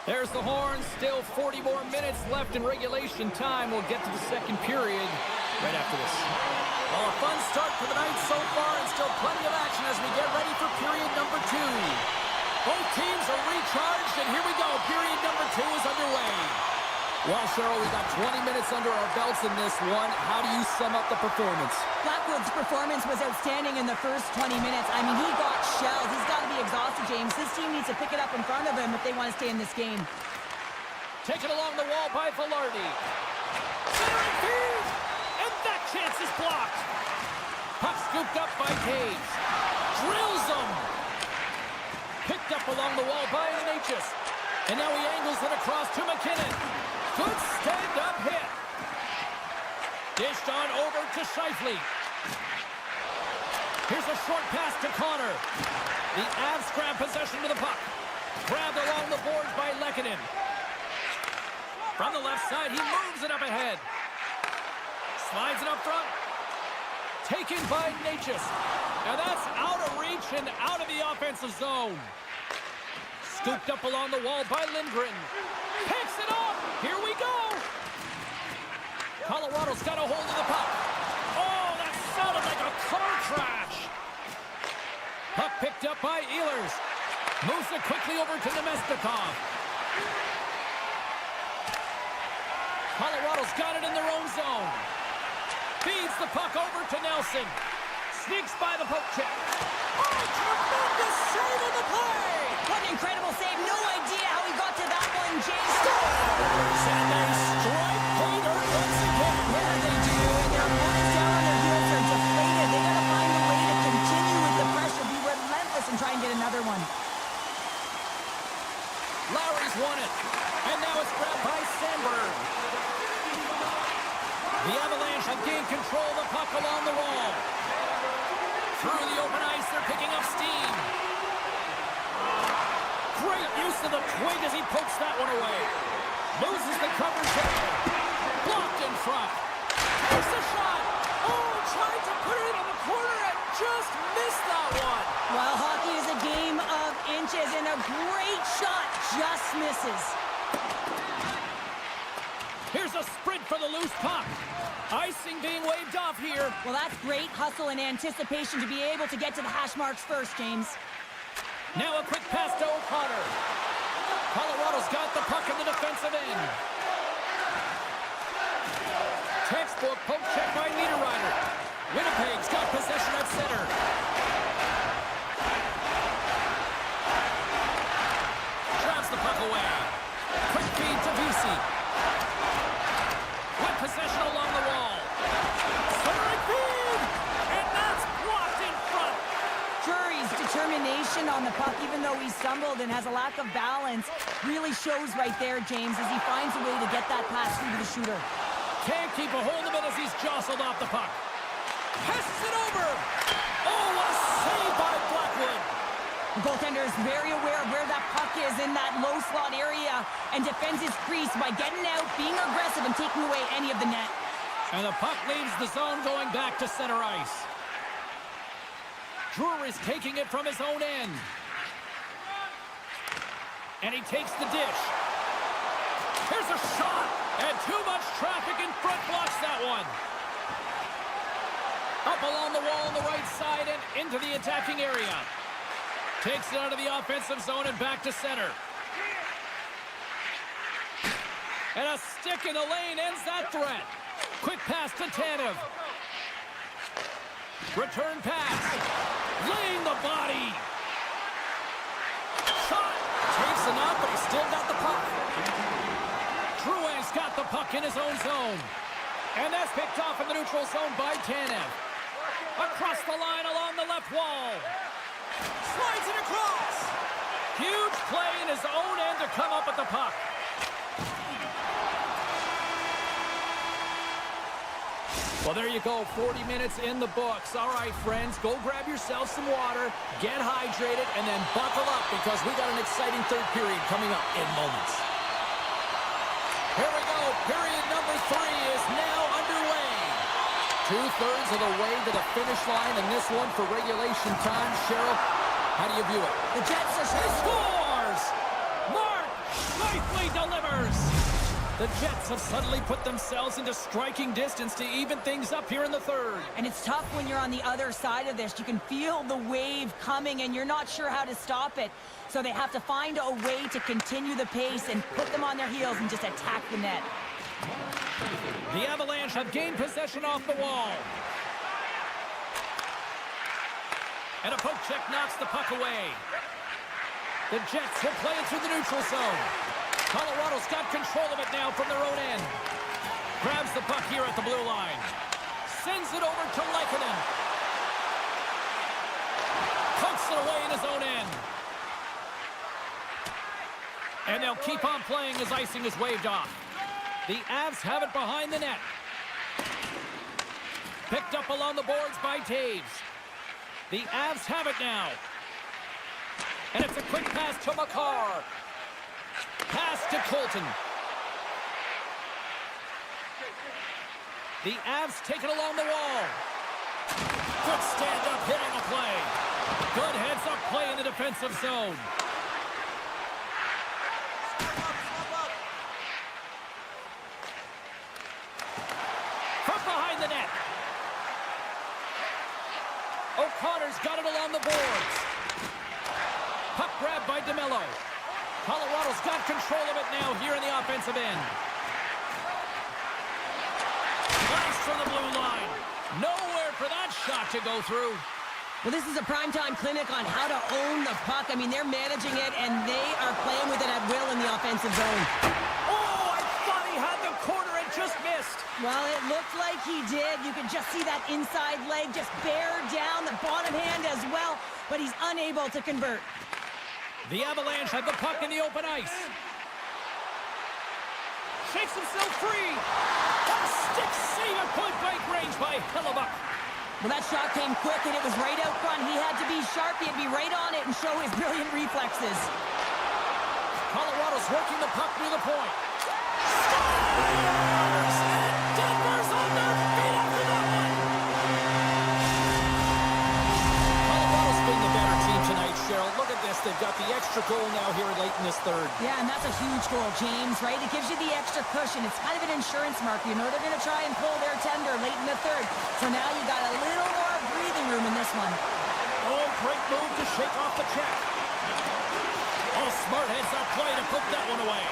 A: There's the horn. Still 40 more minutes left in regulation time. We'll get to the second period right after this. Well, a fun start for the night so far, and still plenty of action as we get ready for period number 2. Both teams are recharged, and here we go. Period number 2 is underway. Well, Cheryl, we got 20 minutes under our belts in this one. How do you sum up the performance?
B: Blackwood's performance was outstanding in the first 20 minutes. I mean, he got shelled. He's got to be exhausted, James. His team needs to pick it up in front of him if they want to stay in this game.
A: Taken along the wall by Velarde. Centering feed! And that chance is blocked. Puck scooped up by Cage. Drills him. Picked up along the wall by Natchez. And now he angles it across to McKinnon. Good stand-up hit. Dished on over to Scheifele. Here's a short pass to Connor. The Avs grab possession to the puck. Grabbed along the boards by Lehkonen. From the left side, he moves it up ahead. Slides it up front. Taken by Natchez. And that's out of reach and out of the offensive zone. Scooped up along the wall by Lindgren. Picks it up. Here we go. Colorado's got a hold of the puck. Oh, that sounded like a car crash. Puck picked up by Ehlers. Moves it quickly over to Nemestikov. Colorado's got it in their own zone. Feeds the puck over to Nelson. Sneaks by the poke check. Oh, tremendous save in the play.
B: What an incredible save. No idea how he got to that one, James.
A: And they strike pay dirt once again.
B: Yeah, they do. And their opponents down on their heels are deflated. They got to find a way to continue with the pressure, be relentless, and try and get another one.
A: Lowry's won it. And now it's grabbed by Sandberg. The Avalanche have gained control of the puck along the wall. Through the open ice, they're picking up steam. Great use of the twig as he pokes that one away. Loses the coverage there. Blocked in front. Takes a shot. Oh, tried to put it in the corner and just missed that one.
B: Well, hockey is a game of inches, and a great shot just misses.
A: Here's a sprint for the loose puck. Icing being waved off here.
B: Well, that's great hustle and anticipation to be able to get to the hash marks first, James.
A: Now a quick pass to O'Connor. Colorado's got the puck in the defensive end. Textbook poke check by Niederreiter. Winnipeg's got possession at center. Drives the puck away. Quick feed to Vesey. With possession along the wall. Centering feed! And that's blocked in front.
B: Drury's determination on the puck, even though he stumbled and has a lack of balance, really shows right there, James, as he finds a way to get that pass through to the shooter.
A: Can't keep a hold of it as he's jostled off the puck. Passes it over. Oh, a save by Blackwood.
B: The goaltender is very aware of where that puck is in that low slot area and defends his crease by getting out, being aggressive, and taking away any of the net.
A: And the puck leaves the zone going back to center ice. Drury's taking it from his own end. And he takes the dish. Here's a shot. And too much traffic in front blocks that one. Up along the wall on the right side and into the attacking area. Takes it out of the offensive zone and back to center. And a stick in the lane ends that threat. Quick pass to Tanev. Return pass. Laying the body. Shot. Takes a knock, but he's still got the puck. Drouin's got the puck in his own zone. And that's picked off in the neutral zone by Tanev. Across the line along the left wall. Slides it across. Huge play in his own end to come up with the puck. Well, there you go. 40 minutes in the books. All right, friends, go grab yourself some water, get hydrated, and then buckle up because we got an exciting third period coming up in moments. Here we go. Period number 3 is now underway. 2/3 of the way to the finish line in this one for regulation time. Cheryl, how do you view it?
B: The Jets are
A: Scores! Mark Scheifele delivers! The Jets have suddenly put themselves into striking distance to even things up here in the third.
B: And it's tough when you're on the other side of this. You can feel the wave coming, and you're not sure how to stop it. So they have to find a way to continue the pace and put them on their heels and just attack the net.
A: The Avalanche have gained possession off the wall. And a poke check knocks the puck away. The Jets will play it through the neutral zone. Colorado's got control of it now from their own end. Grabs the puck here at the blue line. Sends it over to Lehkonen. Pokes it away in his own end. And they'll keep on playing as icing is waved off. The Avs have it behind the net. Picked up along the boards by Taves. The Avs have it now. And it's a quick pass to Makar. Pass to Colton. The Avs take it along the wall. Good stand-up hit on the play. Good heads-up play in the defensive zone. From behind the net. O'Connor's got it along the boards. Puck grab by DeMello. Colorado's got control of it now here in the offensive end. Nice from the blue line. Nowhere for that shot to go through.
B: Well, this is a primetime clinic on how to own the puck. I mean, they're managing it, and they are playing with it at will in the offensive zone.
A: Oh, I thought he had the corner and just missed.
B: Well, it looked like he did. You could just see that inside leg just bear down, the bottom hand as well, but he's unable to convert.
A: The Avalanche have the puck in the open ice. Shakes himself free. A stick save at point-blank range by Hellebuck.
B: Well, that shot came quick, and it was right out front. He had to be sharp. He had to be right on it and show his brilliant reflexes.
A: Colorado's working the puck near the point. Scores! And Denver's on their feet after that one. Colorado's been the better team tonight, Cheryl. Look at this. They've got the extra goal now here late in this third.
B: Yeah, and that's a huge goal, James, right? It gives you the extra cushion. It's kind of an insurance mark. You know they're going to try and pull their tender late in the third. So now you got a little more breathing room in this one.
A: Oh, great move to shake off the check. Oh, smart heads-up play to poke that one away.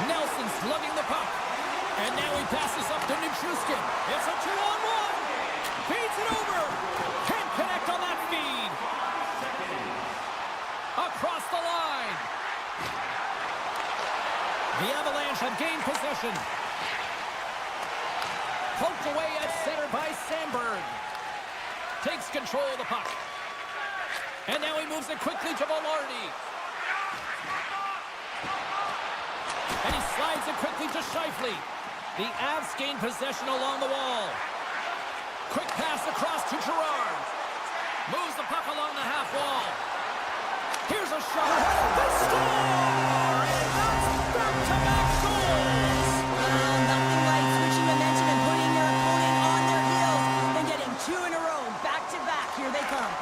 A: Nelson's lugging the puck. And now he passes up to Nichushkin. It's a 2-on-1. Feeds it over. Can't connect on that feed. Across the line. The Avalanche have gained possession. Poked away at center by Sandberg. Takes control of the puck. And now he moves it quickly to Velarde. And he slides it quickly to Scheifele. The Avs gain possession along the wall. Quick pass across to Girard. Moves the puck along the half wall. Here's a shot. The score! And that's back-to-back goals!
B: Nothing like switching momentum and putting your opponent on their heels and getting two in a row. Back-to-back. Here they come.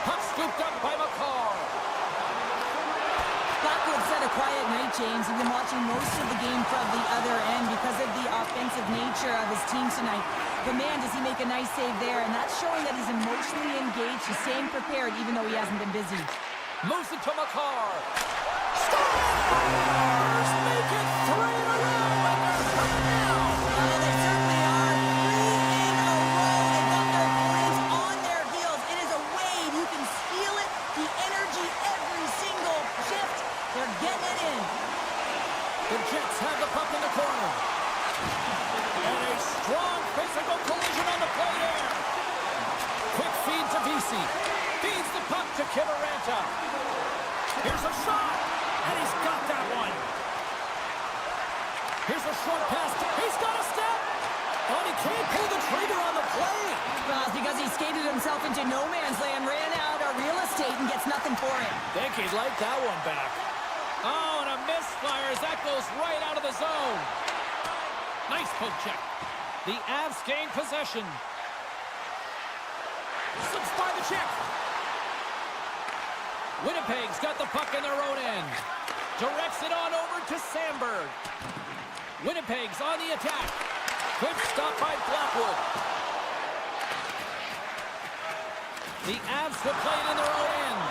A: Puck scooped up by Makar.
B: Blackwood said a quiet night, James. He's been watching most of the game from the other end because of the offensive nature of his team tonight. But man, does he make a nice save there, and that's showing that he's emotionally engaged. He's staying prepared even though he hasn't been busy.
A: Moves it to Makar. Scores! Make it 3 in a row, and they're coming out.
B: Well, they certainly are. 3 in a row. They've got their opponents on their heels. It is a wave. You can feel it. The energy every single shift. They're getting it in.
A: The Jets have the puck in the corner. And a strong physical collision on the play there. Quick feed to Vesey. Feeds the puck to Kiviranta. Here's a shot. And he's got that one. Here's a short pass. He's got a step. Oh, he can't pull the trigger on the play.
B: Well, it's because he skated himself into no man's land, ran out of real estate, and gets nothing for it.
A: Think he'd like that one back. Oh, and a misfire as that goes right out of the zone. Nice poke check. The Avs gain possession. Slips by the check. Winnipeg's got the puck in their own end. Directs it on over to Sandberg. Winnipeg's on the attack. Good stop by Blackwood. The Avs will play it in their own end.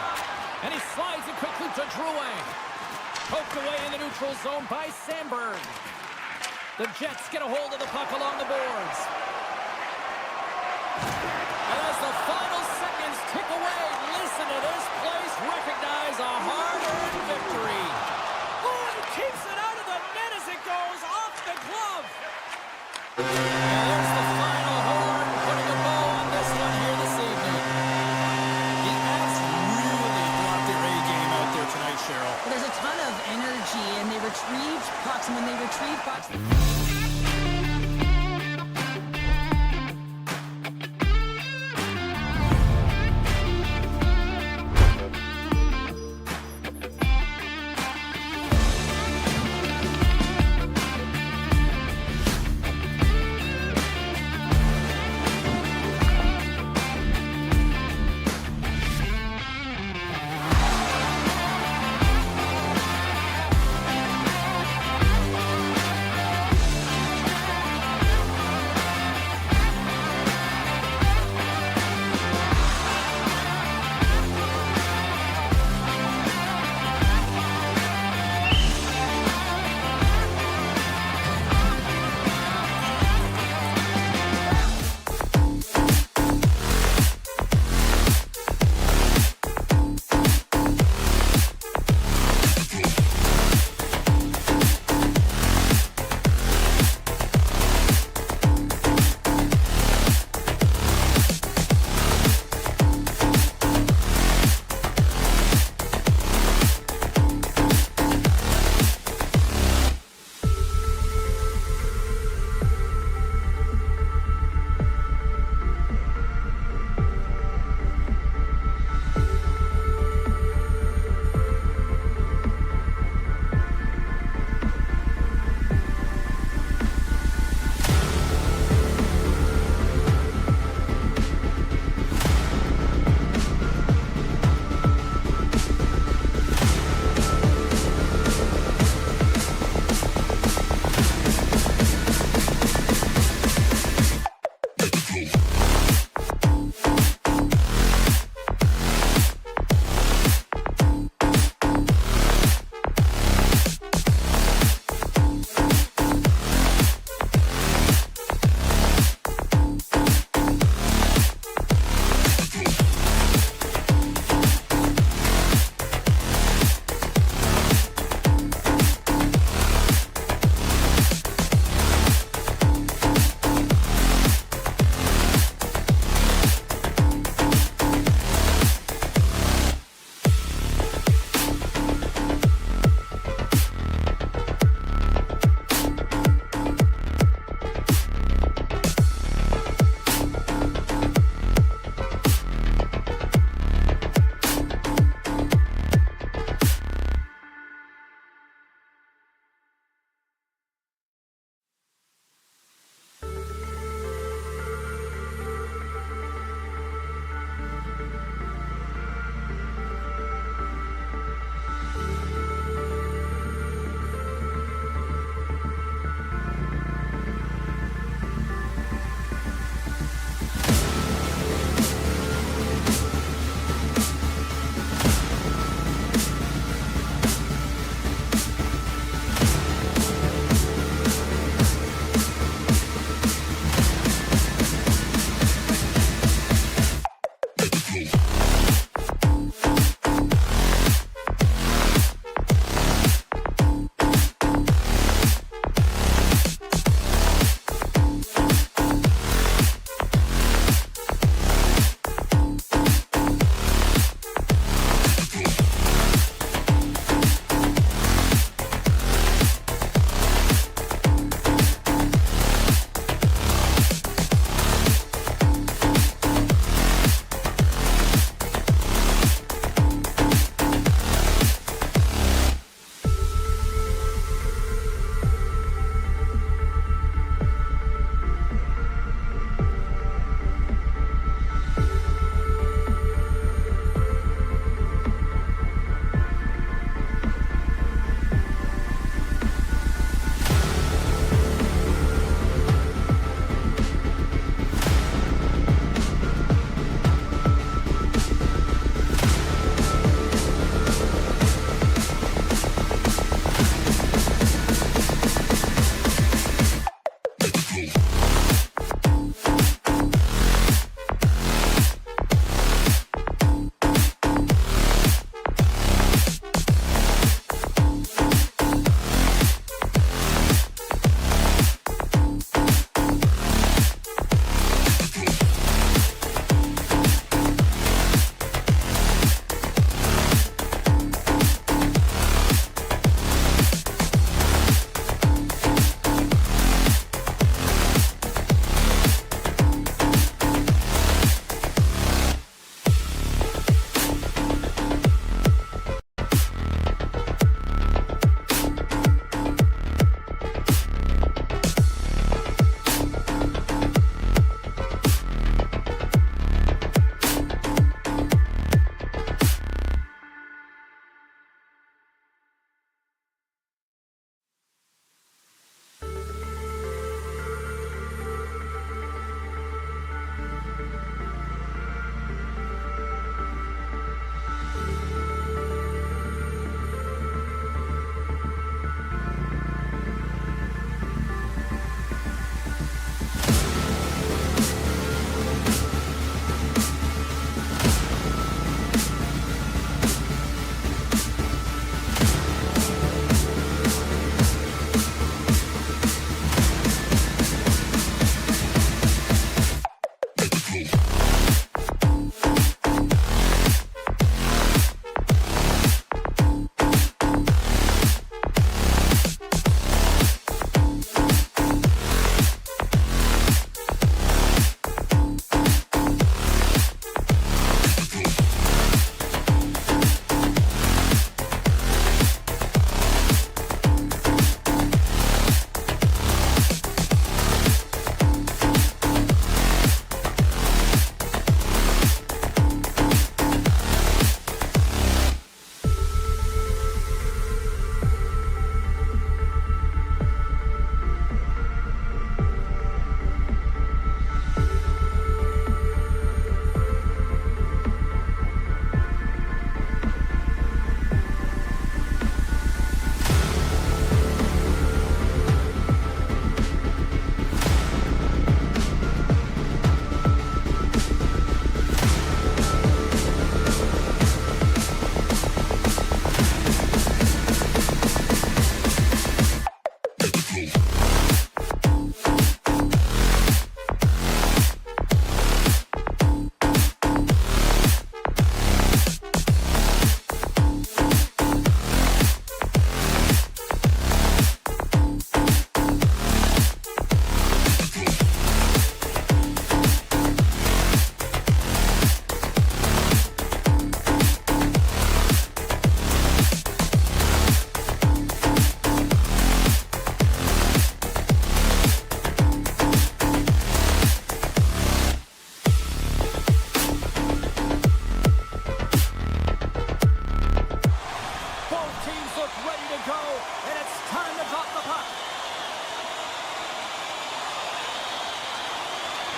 A: And he slides it quickly to Drouin. Poked away in the neutral zone by Sandberg. The Jets get a hold of the puck along the boards. And as the final seconds tick away, listen to this place recognize a hard-earned victory. Oh, he keeps it out of the net as it goes off the glove. And there's the final horn, putting a bow on this one here this evening. The Avs really brought their A game out there tonight, Cheryl.
B: There's a ton of energy, and they retrieved pucks, and when they retrieve pucks...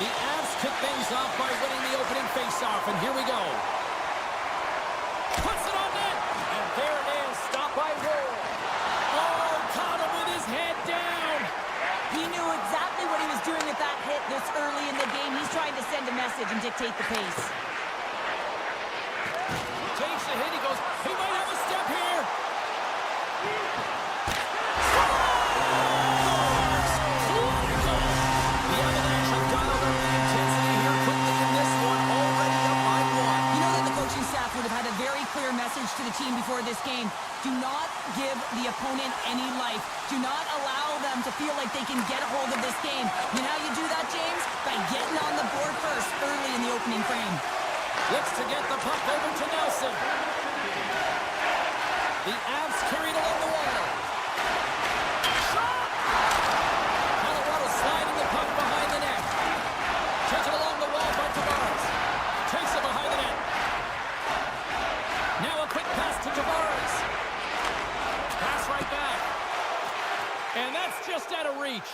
A: The Avs kick things off by winning the opening faceoff, and here we go. Puts it on net, and there it is, stopped by Ward. Oh, caught him with his head down.
B: He knew exactly what he was doing with that hit this early in the game. He's trying to send a message and dictate the pace.
A: Takes a hit, he goes, he might have a step here. The Avalanche have got over the intensity here quickly in this one, already up by 1.
B: You know that the coaching staff would have had a very clear message to the team before this game. Do not give the opponent any life. Do not allow them to feel like they can get a hold of this game. You know how you do that, James? By getting on the board first early in the opening frame.
A: Looks to get the puck over to Nelson. The Avs carried along the wall. Shot! Colorado sliding the puck behind the net. Taken along the wall by Tavares. Takes it behind the net. Now a quick pass to Tavares. Pass right back. And that's just out of reach.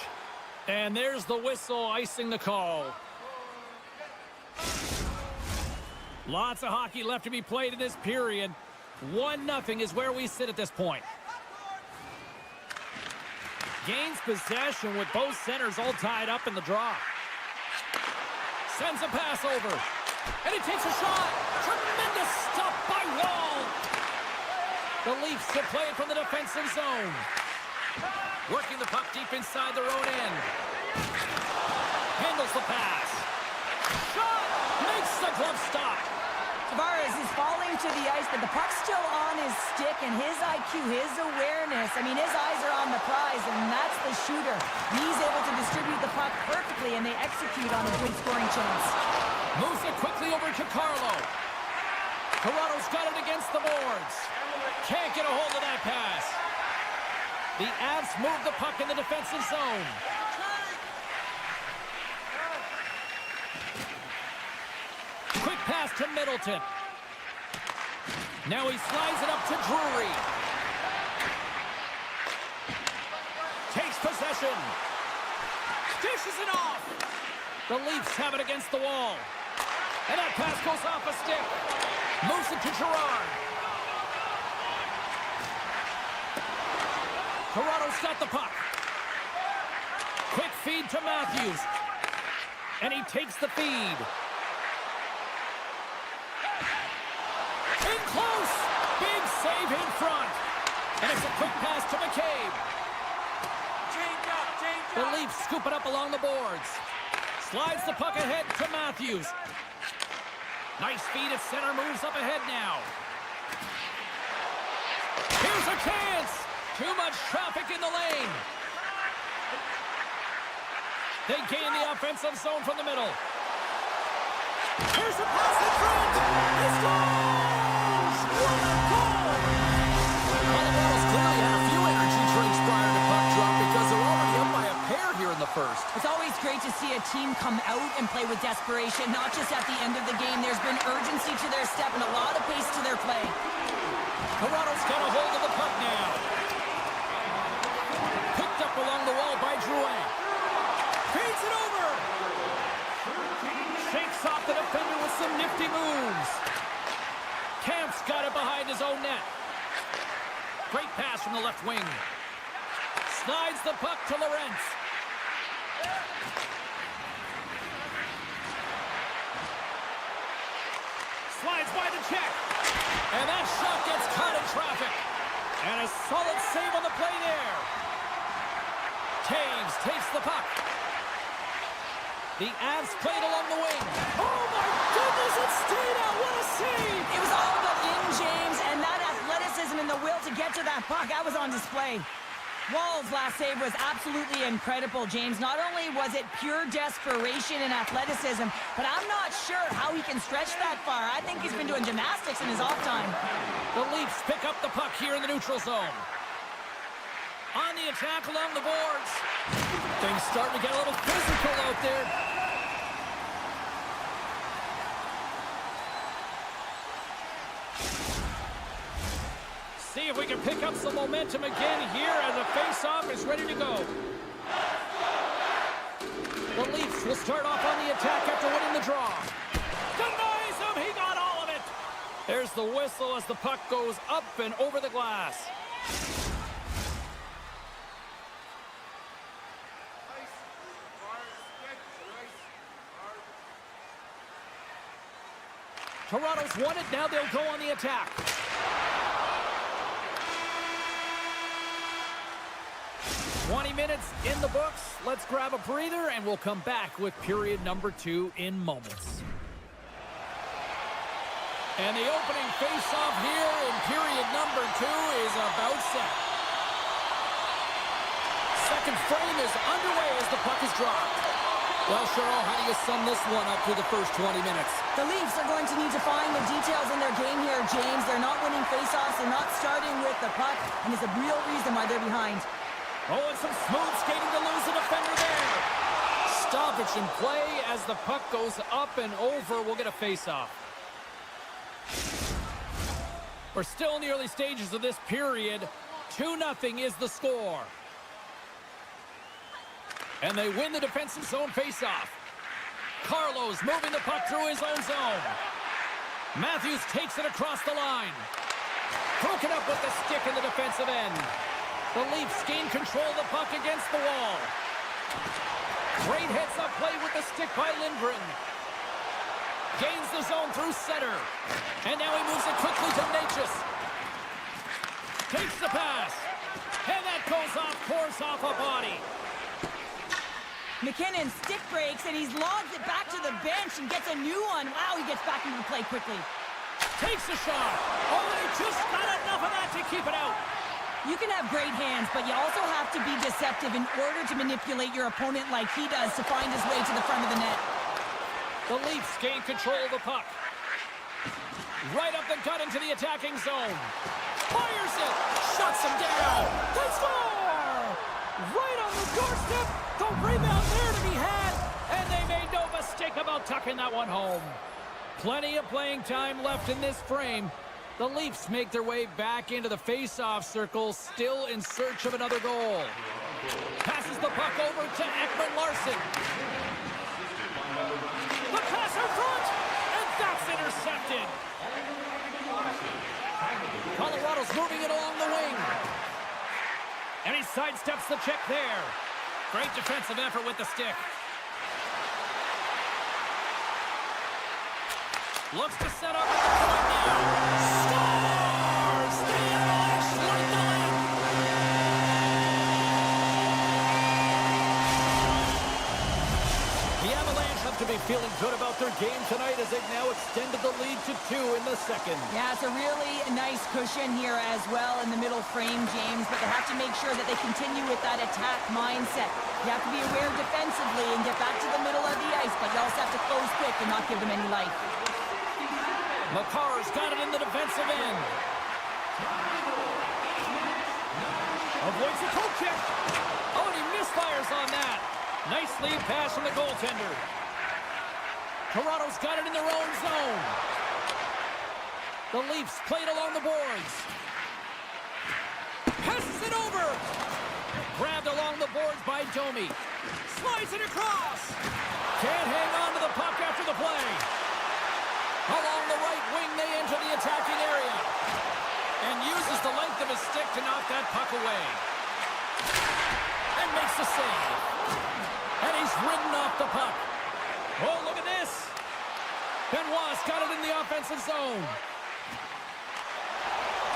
A: And there's the whistle icing the call. Lots of hockey left to be played in this period. 1-0 is where we sit at this point. Gains possession with both centers all tied up in the draw. Sends a pass over. And he takes a shot. Tremendous stop by Wall. The Leafs to play it from the defensive zone. Working the puck deep inside their own end. Handles the pass. Shot! Makes the glove stop.
B: Tavares is falling to the ice, but the puck's still on his stick, and his IQ, his awareness, I mean, his eyes are on the prize, and that's the shooter. He's able to distribute the puck perfectly, and they execute on a good scoring chance.
A: Moves it quickly over to Carlo. Toronto's got it against the boards. Can't get a hold of that pass. The Avs move the puck in the defensive zone. Quick pass to Middleton. Now he slides it up to Drury. Takes possession. Dishes it off. The Leafs have it against the wall. And that pass goes off a stick. Moves it to Gerard. Toronto's got the puck. Quick feed to Matthews. And he takes the feed. In close. Big save in front. And it's a quick pass to McCabe. The Leafs scoop it up along the boards. Slides the puck ahead to Matthews. Nice feed at center. Moves up ahead now. Here's a chance. Too much traffic in the lane. They gain the offensive zone from the middle. Here's a pass in front. He scores! What a goal! Colorado's clearly had a few energy drinks prior to puck drop because they're already up by a pair here in the first.
B: It's always great to see a team come out and play with desperation, not just at the end of the game. There's been urgency to their step and a lot of pace to their play.
A: Toronto's got a hold of the puck now. Picked up along the wall by Drouin. Feeds it over. Shakes off the defender with some nifty moves. Camp's got it behind his own net. Great pass from the left wing. Slides the puck to Lorentz. Slides by the check. And that shot gets caught in traffic. And a solid save on the play there. Taves takes the puck. The Avs played along the wing. Oh my goodness, it stayed out. What a save.
B: It was all about in, James, and that athleticism and the will to get to that puck, that was on display. Wall's last save was absolutely incredible, James. Not only was it pure desperation and athleticism, but I'm not sure how he can stretch that far. I think he's been doing gymnastics in his off time.
A: The Leafs pick up the puck here in the neutral zone. On the attack along the boards. Things starting to get a little physical out there. See if we can pick up some momentum again here as the face-off is ready to go. The Leafs will start off on the attack after winning the draw. Denies him. He got all of it. There's the whistle as the puck goes up and over the glass. Toronto's won it. Now they'll go on the attack. "20 minutes in the books. Let's grab a breather, and we'll come back with period number 2 in moments." And the opening face-off here in period number 2 is about set. Second frame is underway as the puck is dropped. Well, Cheryl, how do you sum this one up through the first 20 minutes?
B: The Leafs are going to need to find the details in their game here, James. They're not winning faceoffs. They're not starting with the puck, and there's a real reason why they're behind.
A: Oh, and some smooth skating to lose a defender there. Stoppage in play as the puck goes up and over. We'll get a faceoff. We're still in the early stages of this period. 2-0 is the score. And they win the defensive zone faceoff. Carlos moving the puck through his own zone. Matthews takes it across the line. Broken up with the stick in the defensive end. The Leafs gain control of the puck against the wall. Great heads-up play with the stick by Lindgren. Gains the zone through center. And now he moves it quickly to Natchez. Takes the pass. And that goes off course off a body.
B: McKinnon stick breaks, and he's lobbed it back to the bench and gets a new one. Wow, he gets back into the play quickly.
A: Takes a shot. Oh, he just got enough of that to keep it out.
B: You can have great hands, but you also have to be deceptive in order to manipulate your opponent like he does to find his way to the front of the net.
A: The Leafs gain control of the puck. Right up the gut into the attacking zone. Fires it. Shuts him down. They score! Right on the doorstep. The rebound there to be had. And they made no mistake about tucking that one home. Plenty of playing time left in this frame. The Leafs make their way back into the face-off circle, still in search of another goal. Passes the puck over to Ekman-Larsson. The pass in front, and that's intercepted. Colorado's moving it along the wing. And he sidesteps the check there. Great defensive effort with the stick. Looks to set up at the point now. Scores! The Avalanche lead the lead. The Avalanche have to be feeling good about their game tonight as they've now extended the lead to 2 in the second.
B: Yeah, it's a really nice cushion here as well in the middle frame, James, but they have to make sure that they continue with that attack mindset. You have to be aware defensively and get back to the middle of the ice, but you also have to close quick and not give them any life.
A: Makar's got it in the defensive end. Avoids the toe check. Oh, and he misfires on that. Nice lead pass from the goaltender. Toronto's got it in their own zone. The Leafs played along the boards. Passes it over. Grabbed along the boards by Domi. Slides it across. Can't hang on to the puck after the play. Along the right wing, they enter the attacking area. And uses the length of his stick to knock that puck away. And makes the save. And he's ridden off the puck. Oh, look at this. Benoit's got it in the offensive zone.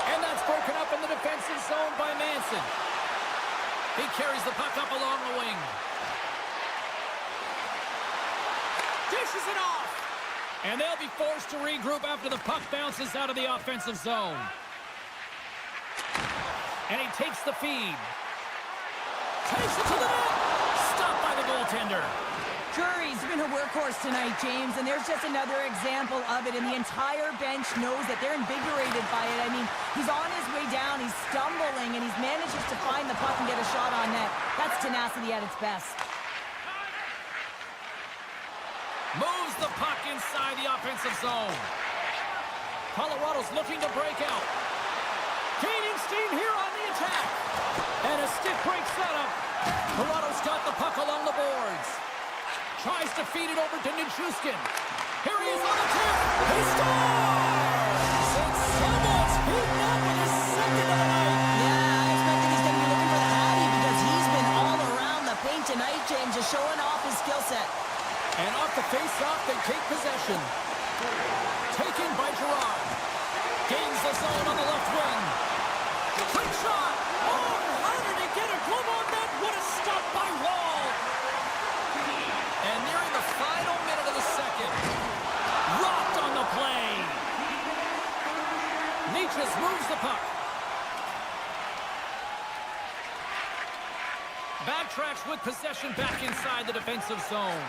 A: And that's broken up in the defensive zone by Manson. He carries the puck up along the wing. Dishes it off. And they'll be forced to regroup after the puck bounces out of the offensive zone. And he takes the feed. Takes it to the net. Stopped by the goaltender.
B: Drury's been a workhorse tonight, James, and there's just another example of it, and the entire bench knows that they're invigorated by it. I mean, he's on his way down, he's stumbling, and he's manages to find the puck and get a shot on net. That's tenacity at its best.
A: Moves the puck inside the offensive zone. Colorado's looking to break out. Gaining steam here on the attack. And a stick break setup. Toronto's got the puck along the boards. Tries to feed it over to Nichushkin. Here he is on the tip. He scores! And someone's beaten up with his second of the night.
B: Yeah, I expected he's going to be looking for the Hattie because he's been all around the paint tonight, James, just showing off his skill set.
A: And off the face-off, they take possession. Taken by Gerard. Gains the zone on the left wing. Quick shot. Oh, how did he get a glove on that? What a stop by Wall. And nearing the final minute of the second. Rocked on the play. Nichus moves the puck. Backtracks with possession back inside the defensive zone.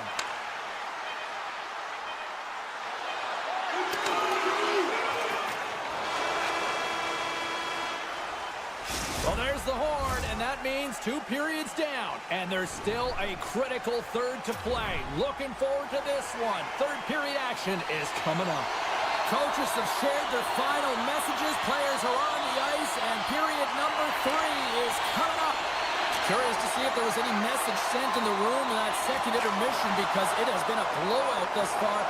A: Well, there's the horn, and that means 2 periods down. And there's still a critical third to play. Looking forward to this one. Third period action is coming up. Coaches have shared their final messages. Players are on the ice, and period number 3 is coming up. Curious to see if there was any message sent in the room in that second intermission because it has been a blowout thus far.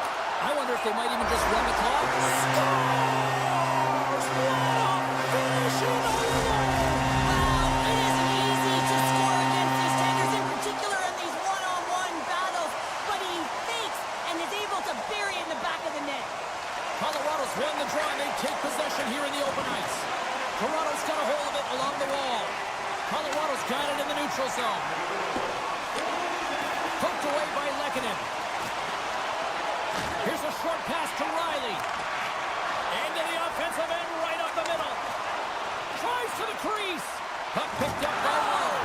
A: I wonder if they might even just run the clock. Scores! What a finishing on the line! Colorado's won the draw, and they take possession here in the open ice. Toronto's got a hold of it along the wall. Colorado's got it in the neutral zone. Poked away by Lehkonen. Here's a short pass to Riley. Into the offensive end, right up the middle. Tries to the crease. Puck picked up by Lowe.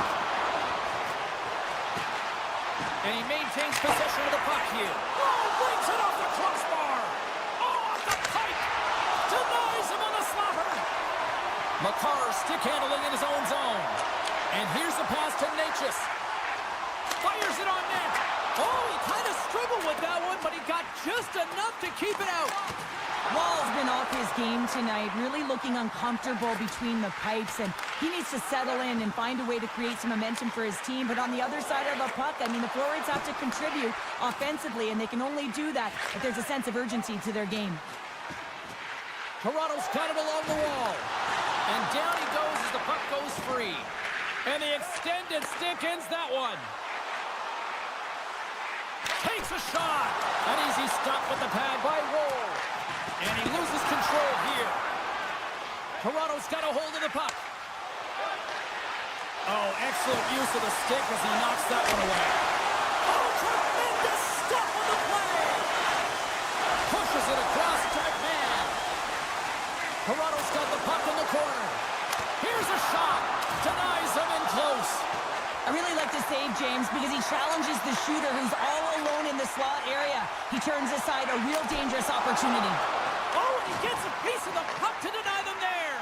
A: And he maintains possession of the puck here. Oh, brings it off the crossbar. Denies him on the slapper. Makar stick handling in his own zone. And here's the pass to Nichus. Fires it on net. Oh, he kind of struggled with that one, but he got just enough to keep it out.
B: Wall's been off his game tonight, really looking uncomfortable between the pipes, and he needs to settle in and find a way to create some momentum for his team. But on the other side of the puck, I mean, the forwards have to contribute offensively, and they can only do that if there's a sense of urgency to their game.
A: Toronto's got it along the wall. And down he goes as the puck goes free. And the extended stick ends that one. Takes a shot. An easy stop with the pad by Woll. And he loses control here. Toronto's got a hold of the puck. Oh, excellent use of the stick as he knocks that one away. Oh, tremendous stop on the play. Pushes it across to McMahon. Toronto's got the puck in the corner. Here's a shot. Denies him in close.
B: I really like to save James because he challenges the shooter who's all alone in the slot area. He turns aside a real dangerous opportunity.
A: Oh, and he gets a piece of the puck to deny them there.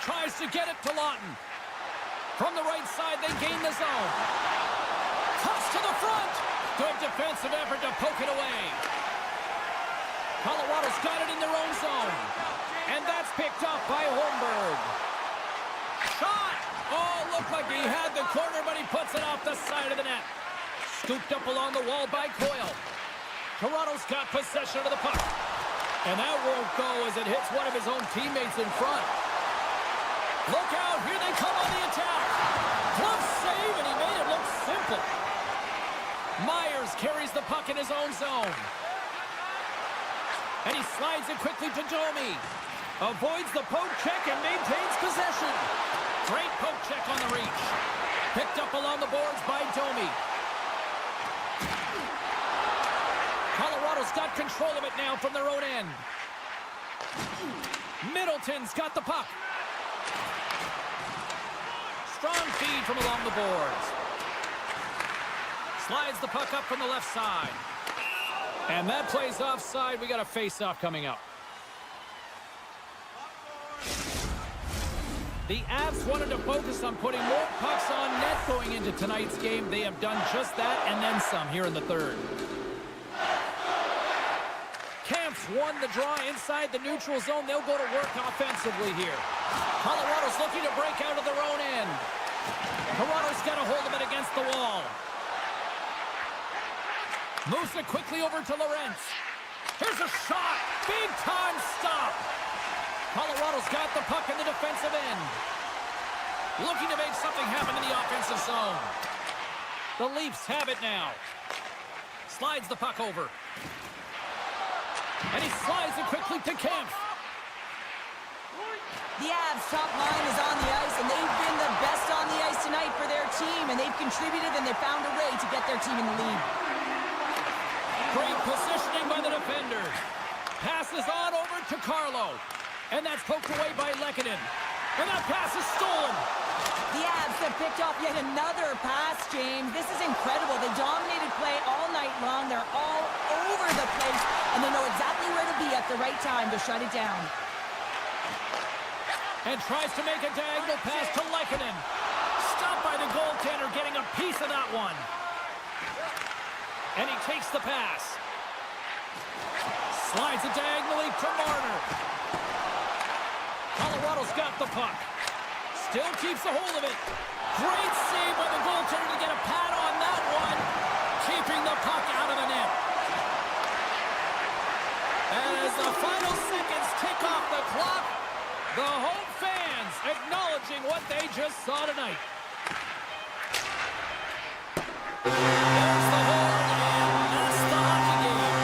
A: Tries to get it to Lawton. From the right side, they gain the zone. Toss to the front. Good defensive effort to poke it away. Colorado's got it in their own zone. And that's picked up by Holmberg. Shot! Oh, looked like he had the corner, but he puts it off the side of the net. Scooped up along the wall by Coyle. Toronto's got possession of the puck. And that won't go as it hits one of his own teammates in front. Look out, here they come on the attack. Glove save, and he made it look simple. Myers carries the puck in his own zone. And he slides it quickly to Domi. Avoids the poke check and maintains possession. Great poke check on the reach. Picked up along the boards by Domi. Colorado's got control of it now from their own end. Middleton's got the puck. Strong feed from along the boards. Slides the puck up from the left side. And that plays offside. We got a face-off coming up. The Avs wanted to focus on putting more pucks on net going into tonight's game. They have done just that and then some here in the third. Camps won the draw inside the neutral zone. They'll go to work offensively here. Colorado's looking to break out of their own end. Toronto's got a hold of it against the wall. Moves it quickly over to Lawrence. Here's a shot. Big time stop. Colorado's got the puck in the defensive end. Looking to make something happen in the offensive zone. The Leafs have it now. Slides the puck over. And he slides it quickly to Kempf.
B: The Avs' top line is on the ice, and they've been the best on the ice tonight for their team, and they've contributed, and they've found a way to get their team in the lead.
A: Great positioning by the defender. Passes on over to Carlo. And that's poked away by Lehkonen. And that pass is stolen.
B: The Avs have picked off yet another pass, James. This is incredible. They dominated play all night long. They're all over the place, and they know exactly where to be at the right time to shut it down.
A: And tries to make a diagonal pass to Lehkonen. Stopped by the goaltender, getting a piece of that one. And he takes the pass. Slides it diagonally to Marner. Colorado's got the puck. Still keeps a hold of it. Great save by the goaltender to get a pad on that one. Keeping the puck out of the net. And as the final seconds tick off the clock, the home fans acknowledging what they just saw tonight. There's the horn, and that's the hockey game.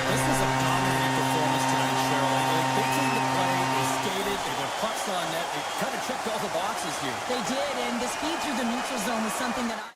D: This was a dominating performance tonight, Cheryl. They came to play, they skated, they got pucks on net, they kind of checked all the boxes here.
B: They did, and the speed through the neutral zone was something that I...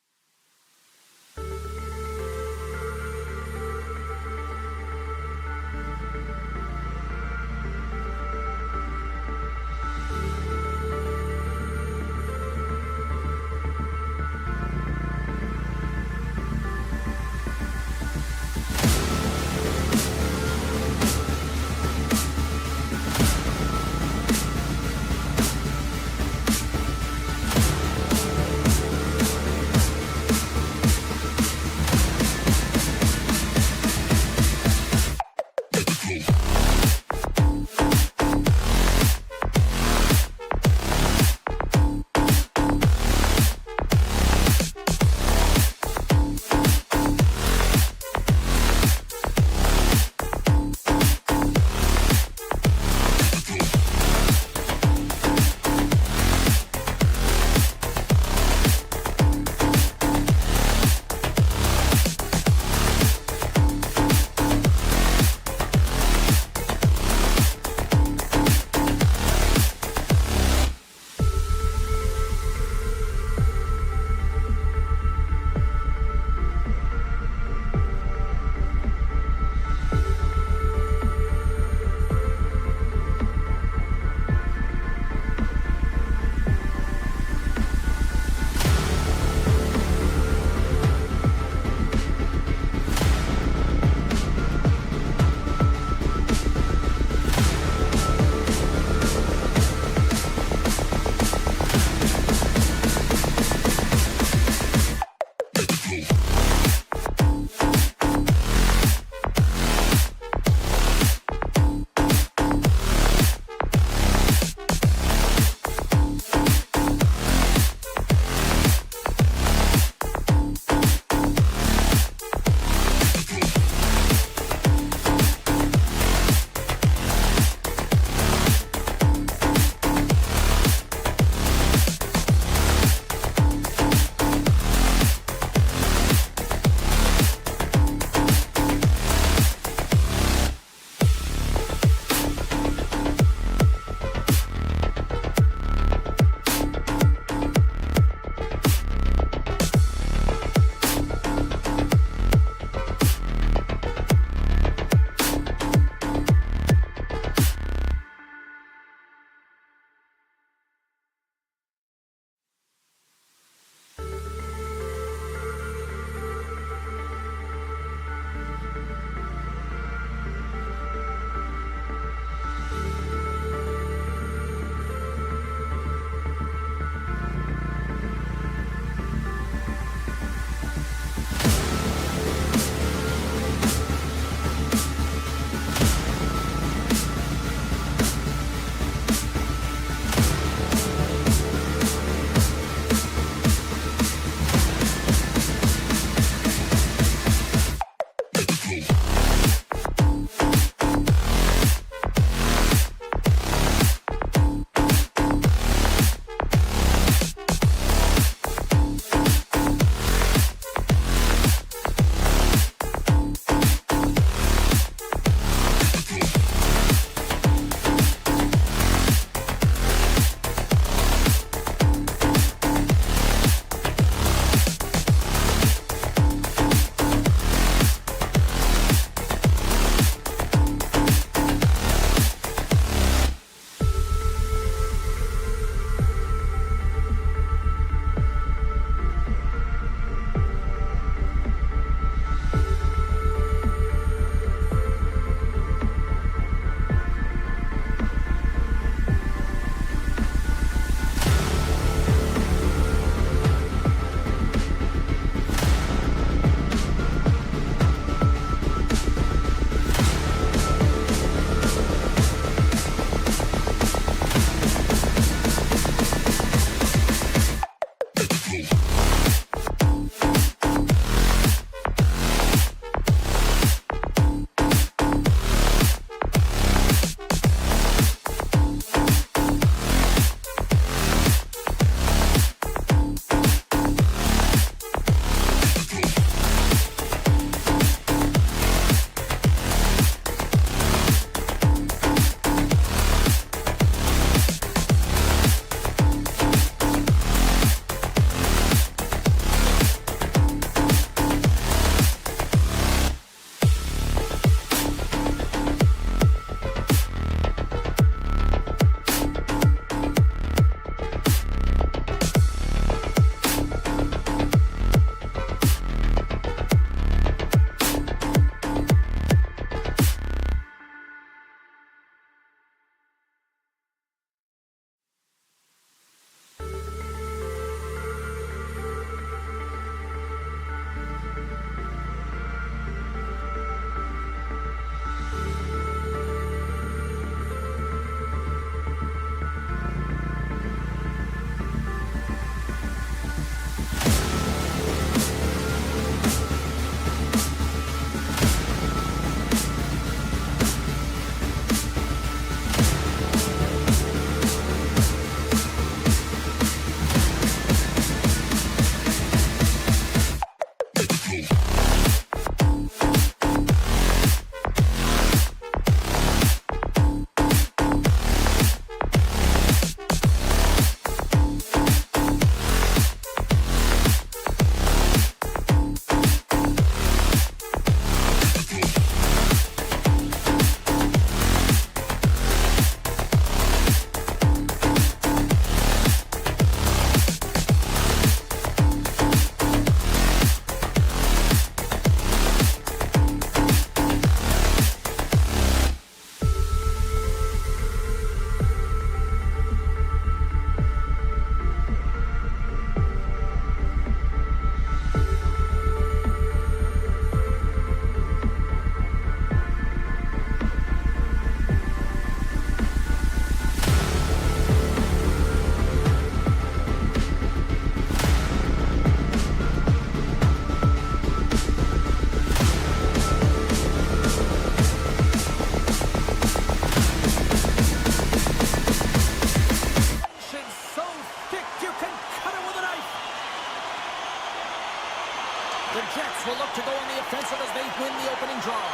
A: The Jets will look to go on the offensive as they win the opening draw.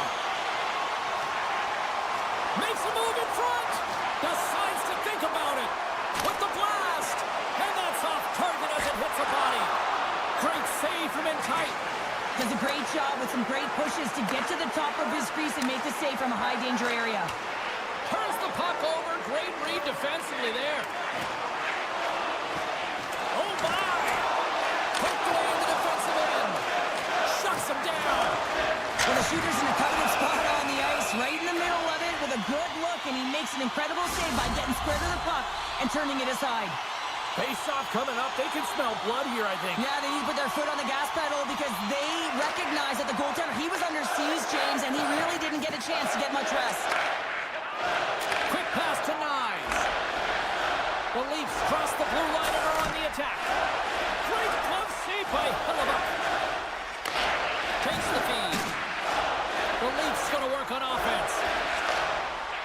A: Makes a move in front. Decides to think about it. With the blast. And that's off target as it hits a body. Great save from in tight.
B: Does a great job with some great pushes to get to the top of his crease and make the save from a high-danger area.
A: Turns the puck over. Great read defensively there. Oh, my. Poked away in the defensive end. Shuts him down.
B: Well, the shooter's in a coveted spot on the ice, right in the middle of it with a good look, and he makes an incredible save by getting square to the puck and turning it aside.
A: Face-off coming up. They can smell blood here, I think.
B: Yeah, they need to put their foot on the gas pedal because they recognize that the goaltender, he was under siege, James, and he really didn't get a chance to get much rest.
A: Quick pass to Nyes. The Leafs cross the blue line and are on the attack. Great glove save by Hellebuck. Takes the feed. The Leafs going to work on offense.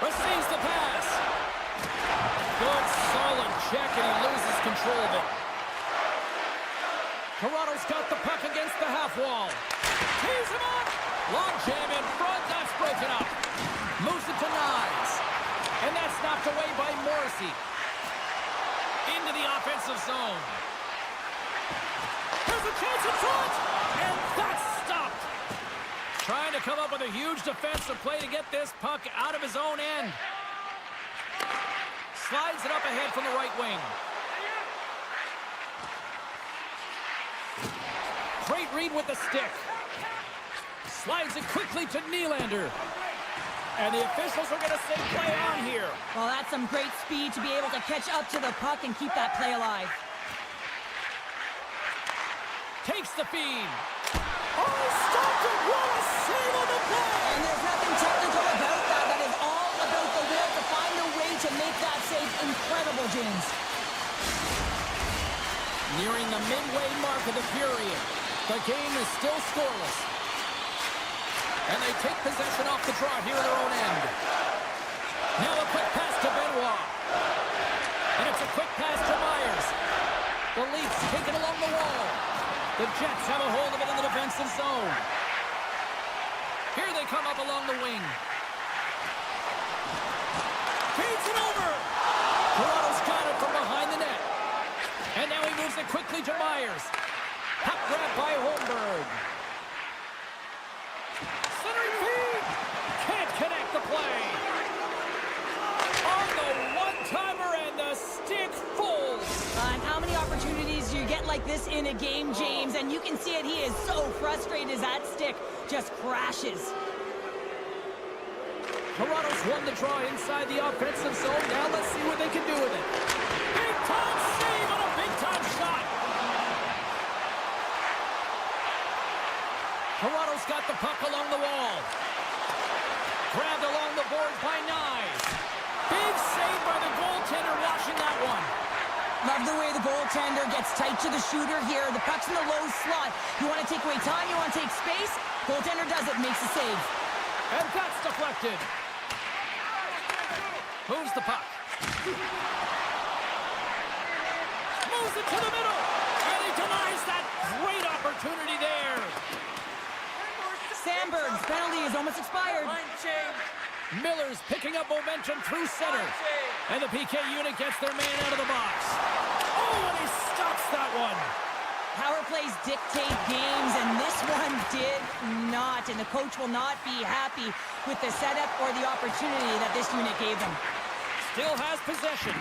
A: Receives the pass. Good, solid check, and he loses control of it. Toronto's got the puck against the half wall. Tees him up. Long jam in front. That's broken up. Moves it to Nyes. And that's knocked away by Morrissey. Into the offensive zone. There's a chance in front. And that's stopped. Trying to come up with a huge defensive play to get this puck out of his own end. Slides it up ahead from the right wing. Great read with the stick. Slides it quickly to Nylander. And the officials are going to say play on here.
B: Well, that's some great speed to be able to catch up to the puck and keep that play alive.
A: Takes the feed. Oh, stopped it. What a save on the play.
B: And there's nothing technical about that. That is all about the will to find a way to make that save incredible, James.
A: Nearing the midway mark of the period. The game is still scoreless. And they take possession off the draw here at their own end. Now a quick pass to Benoit. And it's a quick pass to Myers. The Leafs take it along the wall. The Jets have a hold of it in the defensive zone. Here they come up along the wing. Feeds it over. Toronto's got it from behind the net. And now he moves it quickly to Myers. Puck grab by Holmberg. Centering feed. Can't connect the play. On the one-timer and the stick folds.
B: And how many opportunities do you get like this in a game, James? And you can see it. He is so frustrated as that stick just crashes.
A: Toronto's won the draw inside the offensive zone. Now let's see what they can do with it. Big-time save on a big-time shot. Toronto's got the puck along the wall. Grabbed along the boards by Nyes. Big save by the goaltender watching that one.
B: Love the way the goaltender gets tight to the shooter here. The puck's in the low slot. You want to take away time, you want to take space. Goaltender does it, makes the save.
A: And that's deflected. Moves the puck. Moves it to the middle. And he denies that great opportunity there.
B: Sandberg's penalty is almost expired.
A: Miller's picking up momentum through center. And the PK unit gets their man out of the box. Oh, and he stops that one.
B: Power plays dictate games, and this one did not. And the coach will not be happy with the setup or the opportunity that this unit gave them.
A: Still has possession.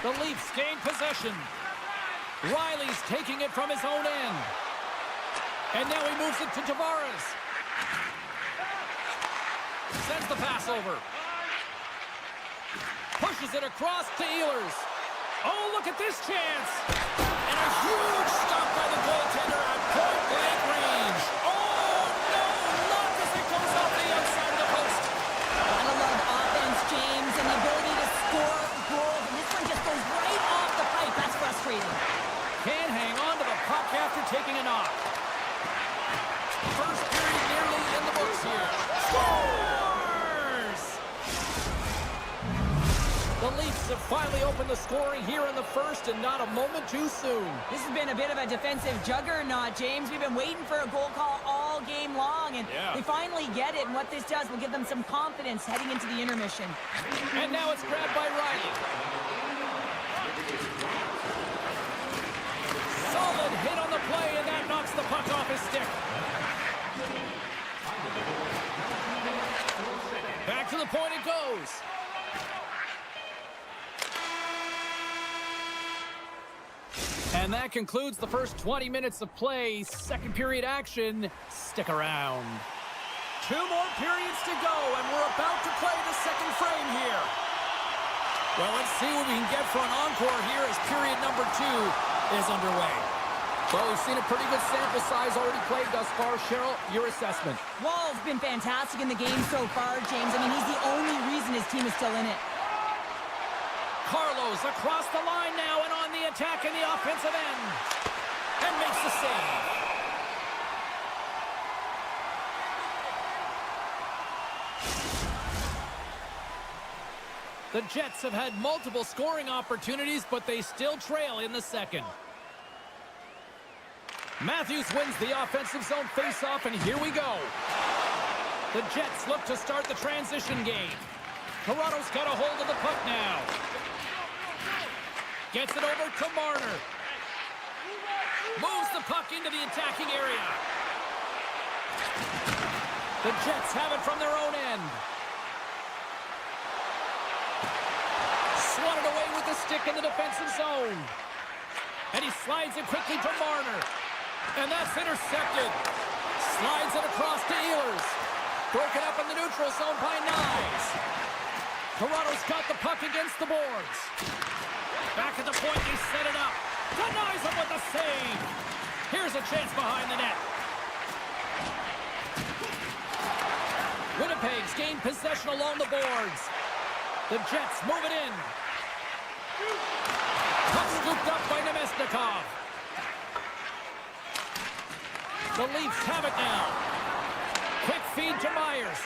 A: The Leafs gain possession. Riley's taking it from his own end. And now he moves it to Tavares. Sends the pass over. Pushes it across to Ehlers. Oh, look at this chance. And a huge stop by the goaltender at point-blank range. Oh, no, not as it goes off the outside of the post.
B: Gotta love offense, James, and the ability to score goals. And this one just goes right off the pipe. That's frustrating.
A: Can't hang on to the puck after taking a knock. First period nearly in the books here. Scores! The Leafs have finally opened the scoring here in the first, and not a moment too soon.
B: This has been a bit of a defensive juggernaut, James. We've been waiting for a goal call all game long, and they finally get it. And what this does will give them some confidence heading into the intermission.
A: And now it's grabbed by Riley. Solid hit on the play, and that knocks the puck off his stick. Back to the point it goes. And that concludes the first 20 minutes of play. Second period action. Stick around. 2 more periods to go, and we're about to play the second frame here. Well, let's see what we can get for an encore here as period number 2 is underway. Well, we've seen a pretty good sample size already played thus far. Cheryl, your assessment?
B: Wall's been fantastic in the game so far, James. I mean, he's the only reason his team is still in it.
A: Carlos across the line now and on the attack in the offensive end. And makes the save. The Jets have had multiple scoring opportunities, but they still trail in the second. Matthews wins the offensive zone faceoff, and here we go. The Jets look to start the transition game. Toronto's got a hold of the puck now. Gets it over to Marner. Moves the puck into the attacking area. The Jets have it from their own end. Swatted away with the stick in the defensive zone. And he slides it quickly to Marner. And that's intercepted. Slides it across to Ehlers. Broken up in the neutral zone by Knies. Toronto's got the puck against the boards. Back at the point, they set it up. Denies him with the save. Here's a chance behind the net. Winnipeg's gained possession along the boards. The Jets move it in. Puck scooped up by Nemesnikov. The Leafs have it now. Quick feed to Myers.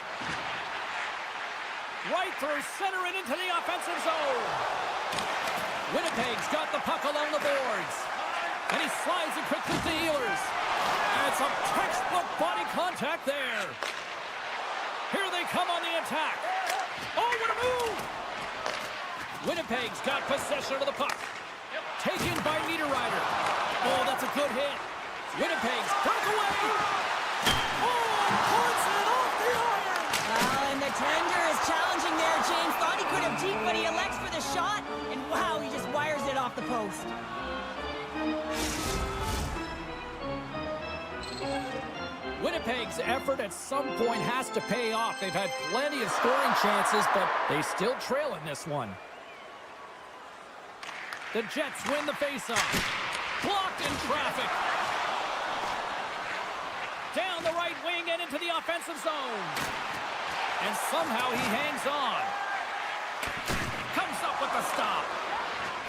A: Right through center and into the offensive zone. Winnipeg's got the puck along the boards. And he slides it quickly to Ehlers. And some textbook body contact there. Here they come on the attack. Oh, what a move! Winnipeg's got possession of the puck. Taken by Niederreiter. Oh, that's a good hit. Winnipeg's breakaway. Oh, Karson off the iron.
B: And the tender is challenging there, James. Thought he could have deep, but he elects for the shot. And wow, he just wires it off the post.
A: Winnipeg's effort at some point has to pay off. They've had plenty of scoring chances, but they still trail in this one. The Jets win the faceoff. Blocked in traffic. Down the right wing and into the offensive zone. And somehow he hangs on. Comes up with the stop.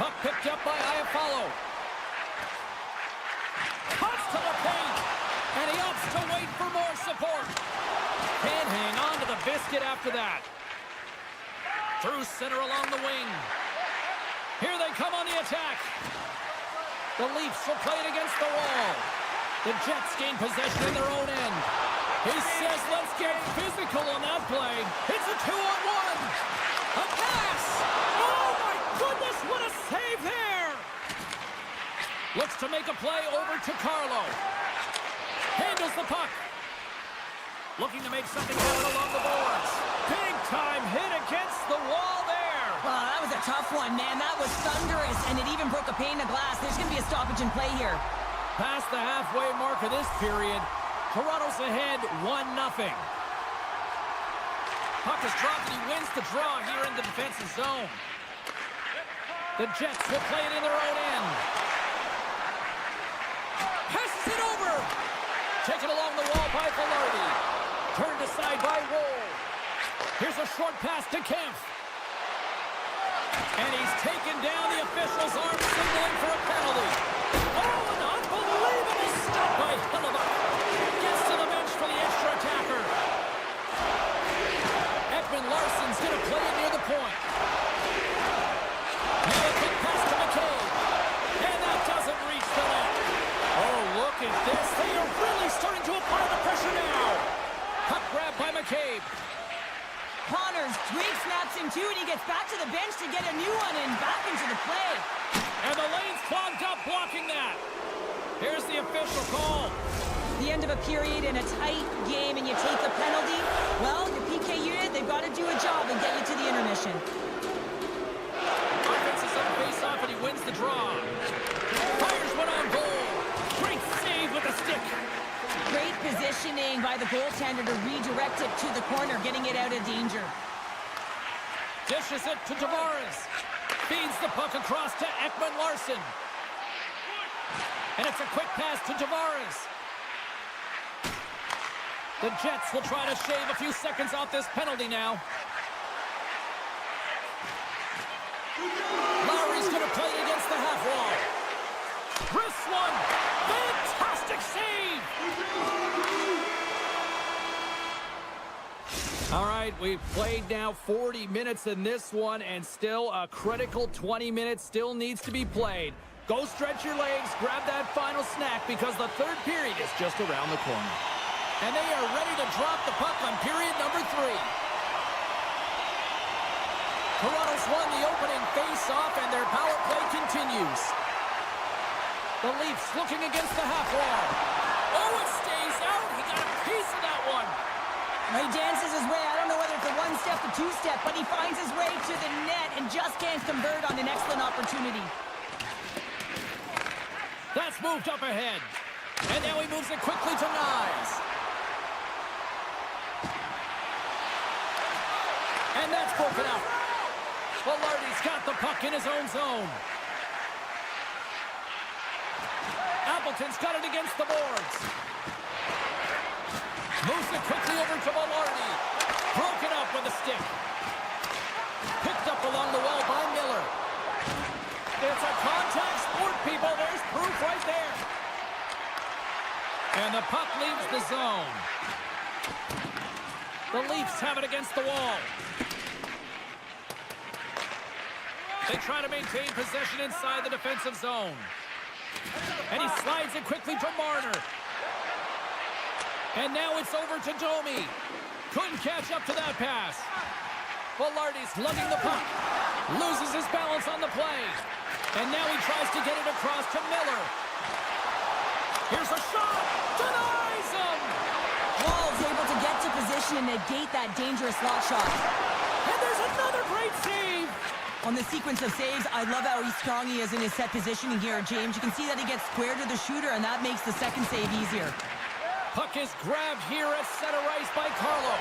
A: Puck picked up by Iafallo. Cuts to the paint. And he opts to wait for more support. Can't hang on to the biscuit after that. Through center along the wing. Here they come on the attack. The Leafs will play it against the wall. The Jets gain possession in their own end. He says, let's get physical on that play. It's a 2-on-1. A pass. Oh, my goodness, what a save there. Looks to make a play over to Carlo. Handles the puck. Looking to make something happen along the boards. Big time hit against the wall there.
B: Oh, that was a tough one, man. That was thunderous, and it even broke a pane of glass. There's going to be a stoppage in play here.
A: Past the halfway mark of this period, Toronto's ahead 1-0. Puck is dropped, and he wins the draw here in the defensive zone. The Jets will play it in their own end. Passes it over. Taken along the wall by Velarde. Turned aside by Woll. Here's a short pass to Kemp. And he's taken down. The official's arm signaling for a penalty. Oh, an unbelievable stop by Hellebuyck. Gets to the bench for the extra attacker. Ekman Larsson's going to play it near the point. McCabe.
B: Connors Drake snaps him too, and he gets back to the bench to get a new one and back into the play.
A: And the lane's clogged up blocking that. Here's the official call.
B: The end of a period in a tight game and you take the penalty. Well, the PK unit, they've got to do a job and get you to the intermission.
A: Offense is on face-off and he wins the draw. Fires one on goal. Great save with the stick.
B: Great positioning by the goaltender to redirect it to the corner, getting it out of danger.
A: Dishes it to Tavares. Feeds the puck across to Ekman-Larsson. And it's a quick pass to Tavares. The Jets will try to shave a few seconds off this penalty now. Lowry's going to play it against the half wall. Chris one. Fantastic save. All right, we've played now 40 minutes in this one, and still a critical 20 minutes still needs to be played. Go stretch your legs, grab that final snack, because the third period is just around the corner. And they are ready to drop the puck on period number 3. Toronto's won the opening face-off, and their power play continues. The Leafs looking against the half wall. Oh, it stays out. He got a piece of that one.
B: He dances his way. I don't know whether it's a one-step or two-step, but he finds his way to the net and just can't convert on an excellent opportunity.
A: That's moved up ahead. And now he moves it quickly to Nyes. And that's broken out. Velarde's got the puck in his own zone. Appleton's got it against the boards. Moves it quickly over to Velarde. Broken up with a stick. Picked up along the wall by Miller. It's a contact sport, people. There's proof right there. And the puck leaves the zone. The Leafs have it against the wall. They try to maintain possession inside the defensive zone. And he slides it quickly to Marner. And now it's over to Domi. Couldn't catch up to that pass. Velarde's lugging the puck. Loses his balance on the play. And now he tries to get it across to Miller. Here's a shot. Denies him.
B: Wall's able to get to position and negate that dangerous slot shot.
A: And there's another great save.
B: On the sequence of saves, I love how strong he is in his set positioning here, James. You can see that he gets square to the shooter, and that makes the second save easier.
A: Puck is grabbed here at center ice by Carlo.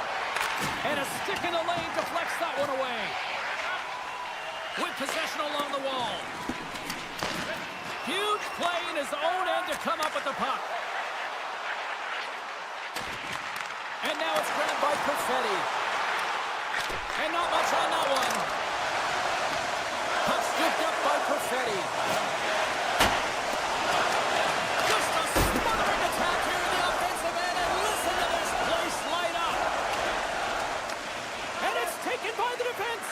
A: And a stick in the lane deflects that one away. With possession along the wall. Huge play in his own end to come up with the puck. And now it's grabbed by Perfetti. And not much on that one. Puck scooped up by Perfetti. Just a smothering attack here in the offensive end, and listen to this place light up. And it's taken by the defense.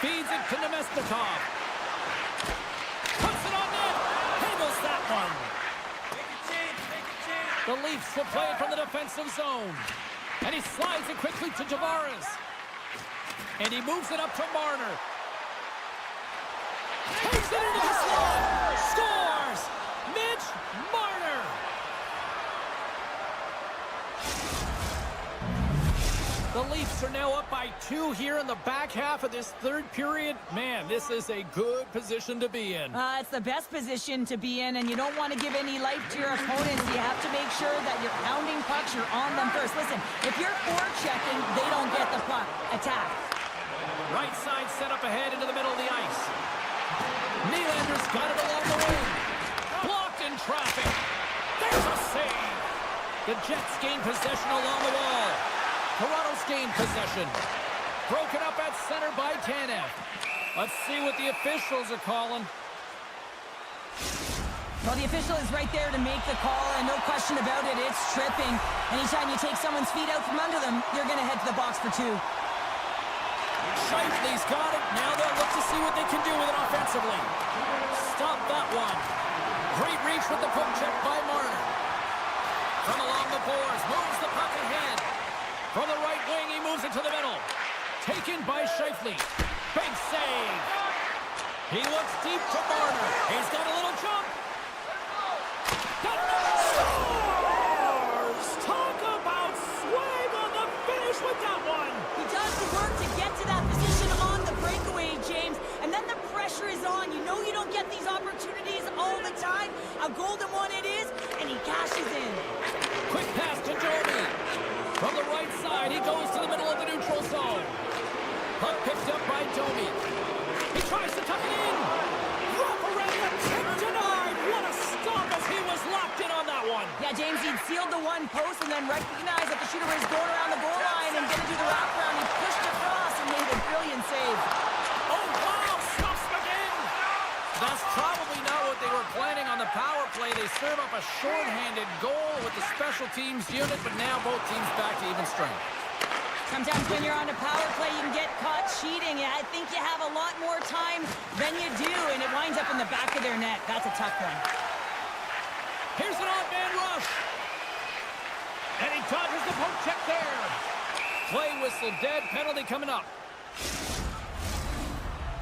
A: Feeds it to Nemestikov. Puts it on net. Handles that one. The Leafs will play it from the defensive zone. And he slides it quickly to Tavares. And he moves it up to Marner. Takes it into the slot. Scores! Mitch Marner. The Leafs are now up by 2 here in the back half of this third period. Man, this is a good position to be in.
B: It's the best position to be in, and you don't want to give any life to your opponents. You have to make sure that you're pounding pucks, you're on them first. Listen, if you're forechecking, they don't get the puck. Attack.
A: Right side set up ahead into the middle of the ice. Nylander's got it along the wing. Blocked in traffic. There's a save. The Jets gain possession along the wall. Toronto's gained possession. Broken up at center by Tanev. Let's see what the officials are calling.
B: Well, the official is right there to make the call, and no question about it, it's tripping. Anytime you take someone's feet out from under them, you're going to head to the box for 2.
A: Scheifele's got it. Now they'll look to see what they can do with it offensively. Stop that one. Great reach with the poke check by Marner. From along the boards, moves the puck ahead. From the right wing, he moves it to the middle. Taken by Scheifele. Big save. He looks deep to Marner. He's got a little jump. Scores! Talk about swag on the finish with that one.
B: He does the work to get to that position on the breakaway, James. And then the pressure is on. You know you don't get these opportunities all the time. A golden one it is, and he cashes in.
A: Quick pass to Domi. From the right side, he goes to the middle of the neutral zone. Puck picked up by Domi. He tries to tuck it in. Wraparound attempt denied. What a stop as he was locked in on that one.
B: Yeah, James, he'd sealed the one post and then recognized that the shooter was going around the goal line and going to do the wraparound. He pushed across and made a brilliant save.
A: Oh, wow, stops again. That's probably not what they were planning on the power play. They serve up a shorthanded goal with the special teams unit, but now both teams back to even strength.
B: Sometimes when you're on a power play, you can get caught cheating. I think you have a lot more time than you do, and it winds up in the back of their net. That's a tough one.
A: Here's an odd-man rush. And he dodges the poke check there. Play whistle dead, penalty coming up.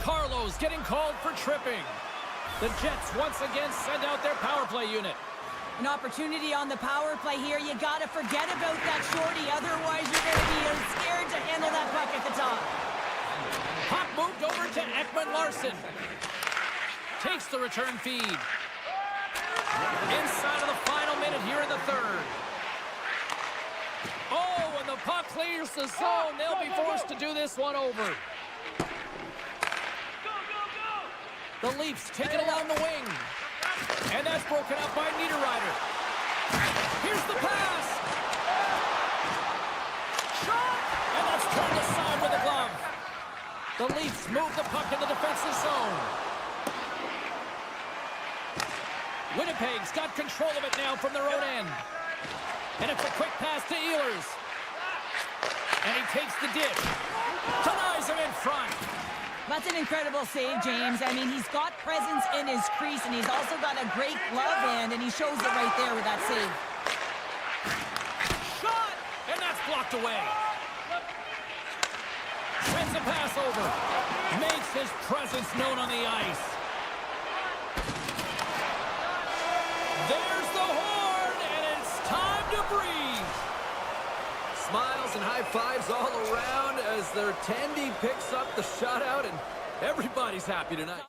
A: Carlos getting called for tripping. The Jets once again send out their power play unit.
B: An opportunity on the power play here. You got to forget about that shorty. Otherwise, you're going to be scared to handle that puck at the top.
A: Puck moved over to Ekman-Larsson. Takes the return feed. Inside of the final minute here in the third. Oh, and the puck clears the zone. They'll be forced to do this one over. The Leafs take it along the wing. And that's broken up by Niederreiter. Here's the pass. Shot! And that's turned aside with a glove. The Leafs move the puck in the defensive zone. Winnipeg's got control of it now from their own end. And it's a quick pass to Ehlers. And he takes the ditch. Denies him in front.
B: That's an incredible save, James. I mean, he's got presence in his crease, and he's also got a great glove hand, and he shows it right there with that save.
A: Shot! And that's blocked away. Sends a pass over. Makes his presence known on the ice. There's the horn, and it's time to breathe.
E: Smiles and high fives all around as their Tandy picks up the shutout, and everybody's happy tonight.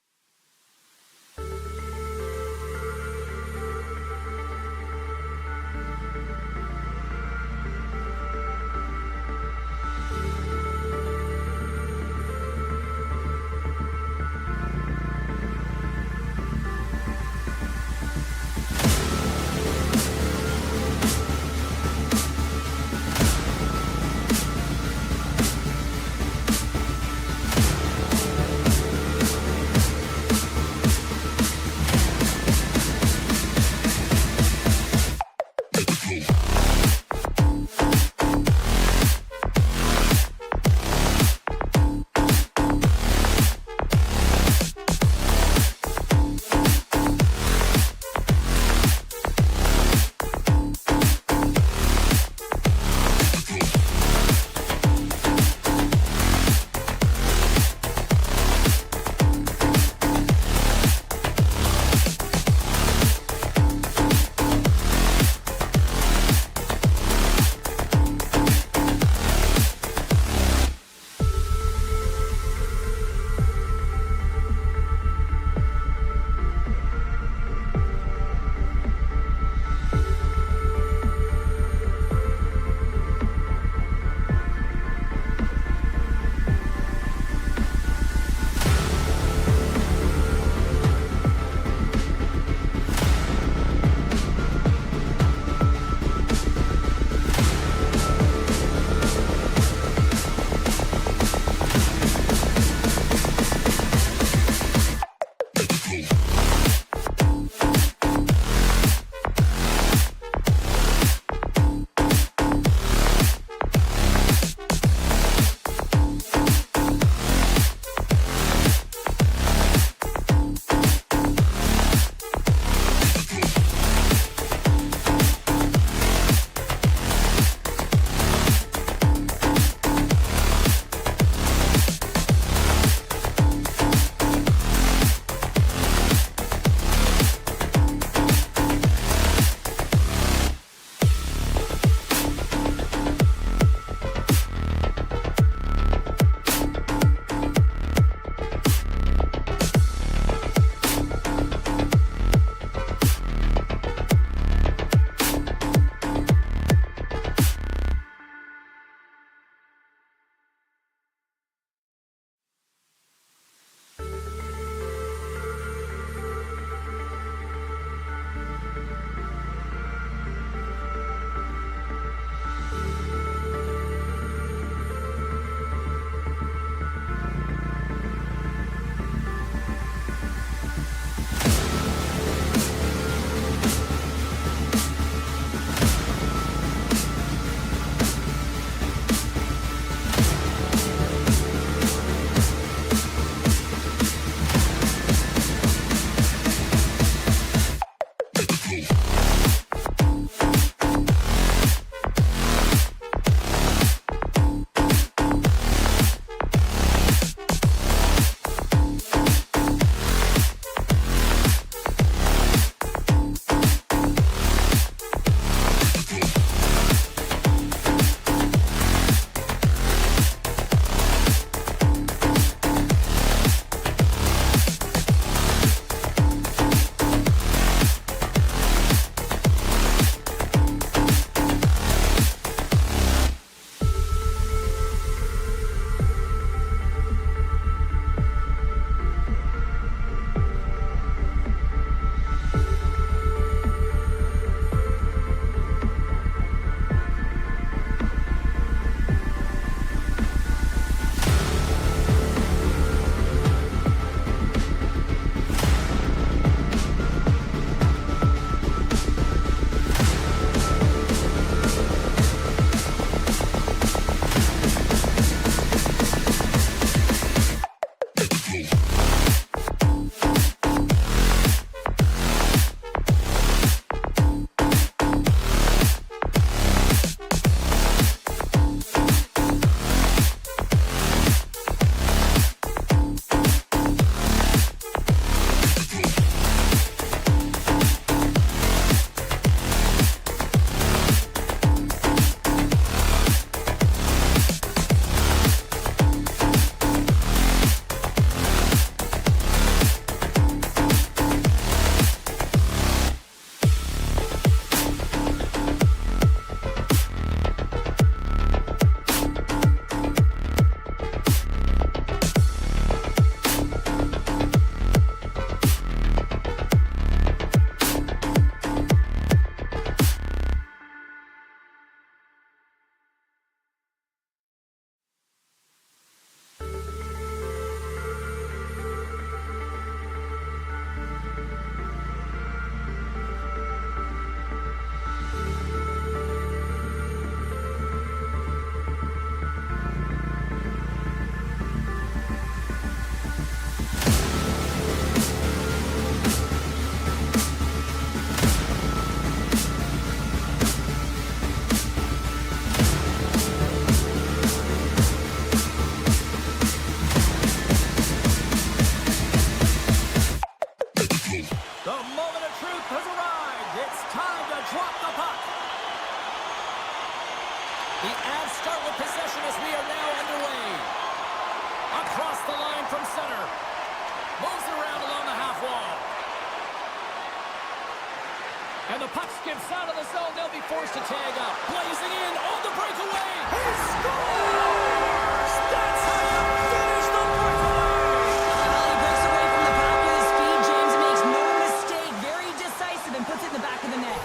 A: And the puck skips out of the zone. They'll be forced to tag up. Blazing in on the breakaway. He scores! That's how you finish the breakaway!
B: Well, he breaks away from the back of his speed. James makes no mistake. Very decisive and puts it in the back of the net.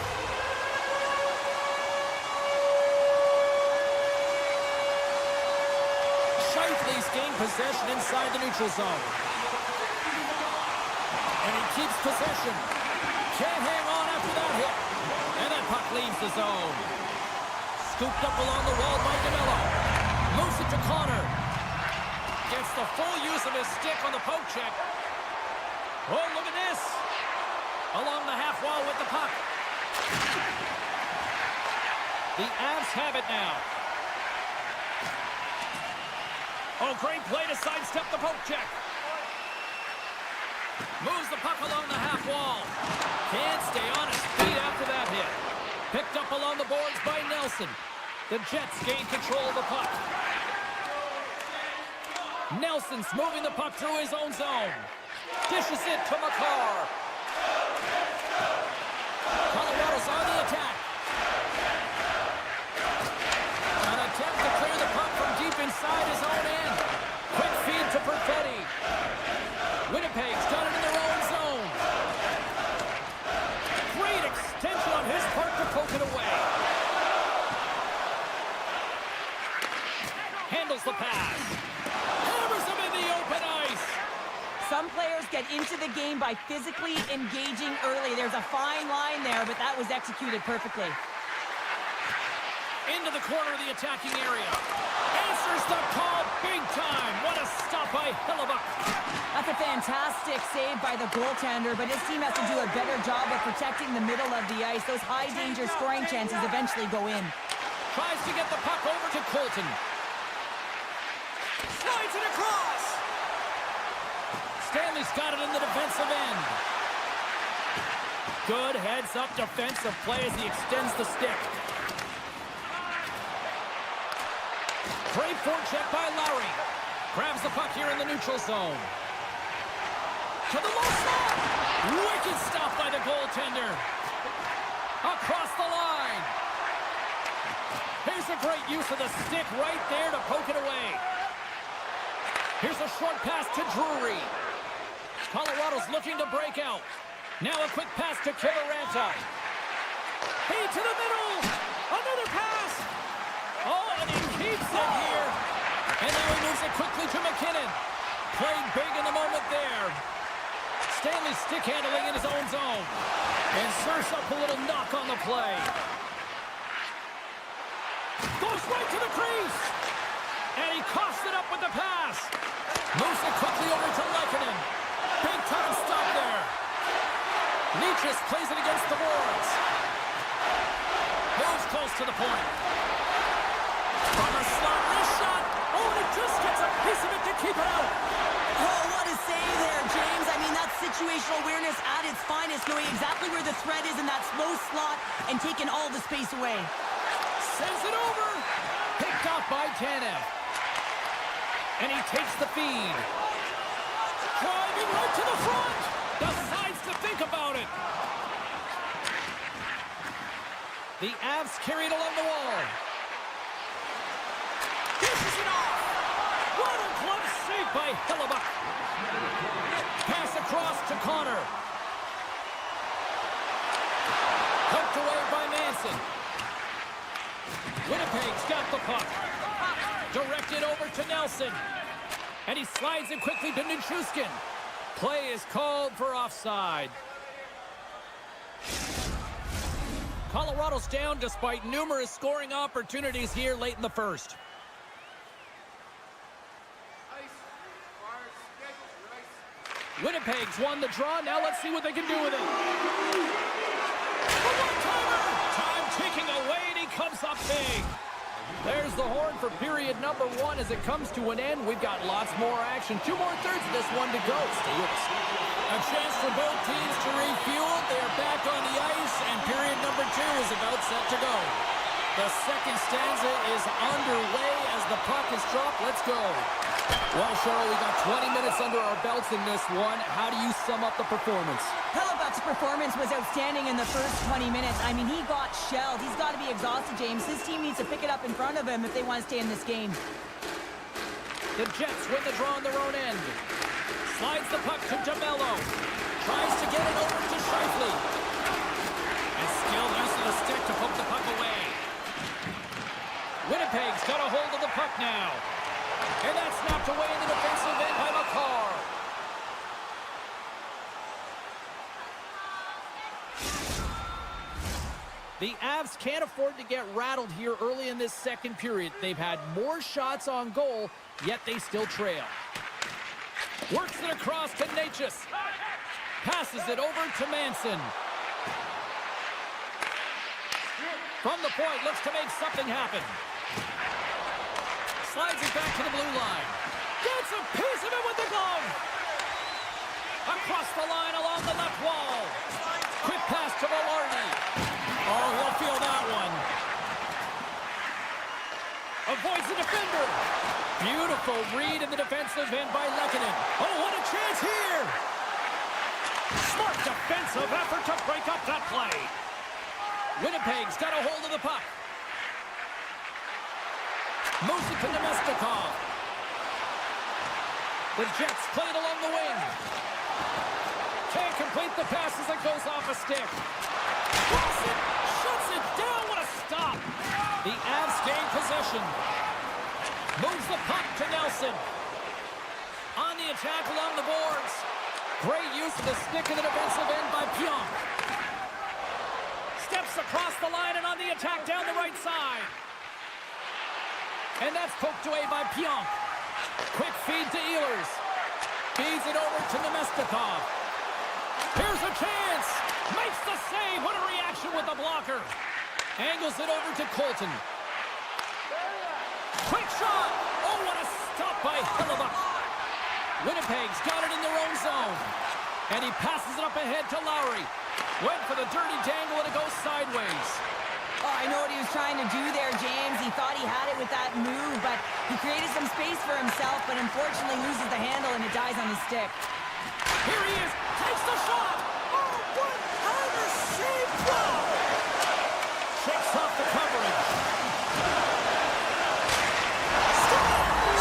A: Shifley's gained possession inside the neutral zone. And he keeps possession. Can't hang on after that hit. And that puck leaves the zone. Scooped up along the wall by DeMello. Moves it to Connor. Gets the full use of his stick on the poke check. Oh, look at this. Along the half wall with the puck. The Avs have it now. Oh, great play to sidestep the poke check. Moves the puck along the half wall. Can't stay on his feet after that hit. Picked up along the boards by Nelson. The Jets gain control of the puck. Nelson's moving the puck through his own zone. Dishes it to McCarr. Colorado's on the attack. An attempt to clear the puck from deep inside his own end. Quick feed to Perfetti. Winnipeg's got it in their own zone. Great extension on his part to poke it away. Handles the pass. Hammers him in the open ice.
B: Some players get into the game by physically engaging early. There's a fine line there, but that was executed perfectly.
A: into the corner of the attacking area. Answers the call big time. What a stop by Hellebuck.
B: That's a fantastic save by the goaltender, but his team has to do a better job of protecting the middle of the ice. Those high-danger scoring chances eventually go in.
A: Tries to get the puck over to Colton. Slides it across. Stanley's got it in the defensive end. Good heads-up defensive play as he extends the stick. Great forecheck by Lowry. Grabs the puck here in the neutral zone. To the low slot. Wicked stop by the goaltender. Across the line. Here's a great use of the stick right there to poke it away. Here's a short pass to Drury. Colorado's looking to break out. Now a quick pass to Kiviranta. Hey, to the middle. Another pass. Oh, and he keeps it here. And now he moves it quickly to McKinnon. Played big in the moment there. Stanley stick handling in his own zone. And serves up a little knock on the play. Goes right to the crease. And he coughs it up with the pass. Moves it quickly over to Lehkonen. Big time stop there. Leachus plays it against the boards. Moves close to the point. From a slot wrist shot. Oh, and it just gets a piece of it to keep it out.
B: Oh, what a save there, James. I mean, that's situational awareness at its finest, knowing exactly where the threat is in that slow slot and taking all the space away.
A: Sends it over. Picked off by Tanev. And he takes the feed. Driving right to the front. Decides to think about it. The Avs carry it along the wall. Dishes it off. What a glove save by Hellebuck. Pass across to Connor. Poked away by Manson. Winnipeg's got the puck. Directed over to Nelson. And he slides it quickly to Nichushkin. Play is called for offside. Colorado's down despite numerous scoring opportunities here late in the first. Winnipeg's won the draw. Now let's see what they can do with it. A one-timer! Time ticking away, and he comes up big. There's the horn for period number 1 as it comes to an end. We've got lots more action. 2 more thirds of this one to go. Stay with us. A chance for both teams to refuel. They are back on the ice, and period number 2 is about set to go. The second stanza is underway as the puck is dropped. Let's go. Well, Cheryl, we got 20 minutes under our belts in this one. How do you sum up the performance?
B: Hellebuck's performance was outstanding in the first 20 minutes. I mean, he got shelled. He's got to be exhausted, James. His team needs to pick it up in front of him if they want to stay in this game.
A: The Jets win the draw on their own end. Slides the puck to DeMello. Tries to get it over to Scheifele. And skilled use of the stick to poke the puck away. Winnipeg's got a hold of the puck now. And that's knocked away in the defensive end by McCarr. The Avs can't afford to get rattled here early in this second period. They've had more shots on goal, yet they still trail. Works it across to Nichushkin. Passes it over to Manson. From the point, looks to make something happen. Slides it back to the blue line. Gets a piece of it with the glove. Across the line along the left wall. Quick pass to Velarde. Oh, he'll feel that one. Avoids the defender. Beautiful read in the defensive end by Lehkonen. Oh, what a chance here. Smart defensive effort to break up that play. Winnipeg's got a hold of the puck. Moves it to Nemestikov. The Jets play it along the wing. Can't complete the pass as it goes off a stick. Karson shuts it down. What a stop. The Avs gain possession. Moves the puck to Nelson. On the attack along the boards. Great use of the stick in the defensive end by Pionk. Steps across the line and on the attack down the right side. And that's poked away by Pionk. Quick feed to Ehlers. Feeds it over to Nemestikov. Here's a chance. Makes the save. What a reaction with the blocker. Angles it over to Colton. Quick shot. Oh, what a stop by Hellebuyck. Winnipeg's got it in their own zone. And he passes it up ahead to Lowry. Went for the dirty dangle and it goes sideways.
B: Oh, I know what he was trying to do there, James. He thought he had it with that move, but he created some space for himself, but unfortunately loses the handle and it dies on his stick.
A: Here he is. Takes the shot. Oh, what kind of save. Wow. Shakes off the coverage.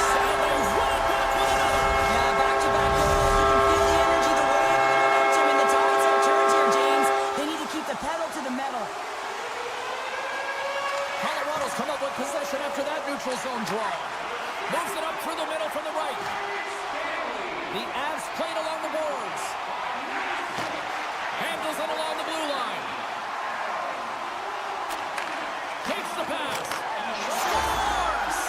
A: Sideways, run it back with another.
B: Yeah, back-to-back goals. You can feel the energy, the wave, the momentum, and the tides have turned here, James. They need to keep the pedal to the metal.
A: Colorado's come up with possession after that neutral zone draw. Moves it up through the middle from the right. The Avs played along the boards. Handles it along the blue line. Takes the pass. Scores!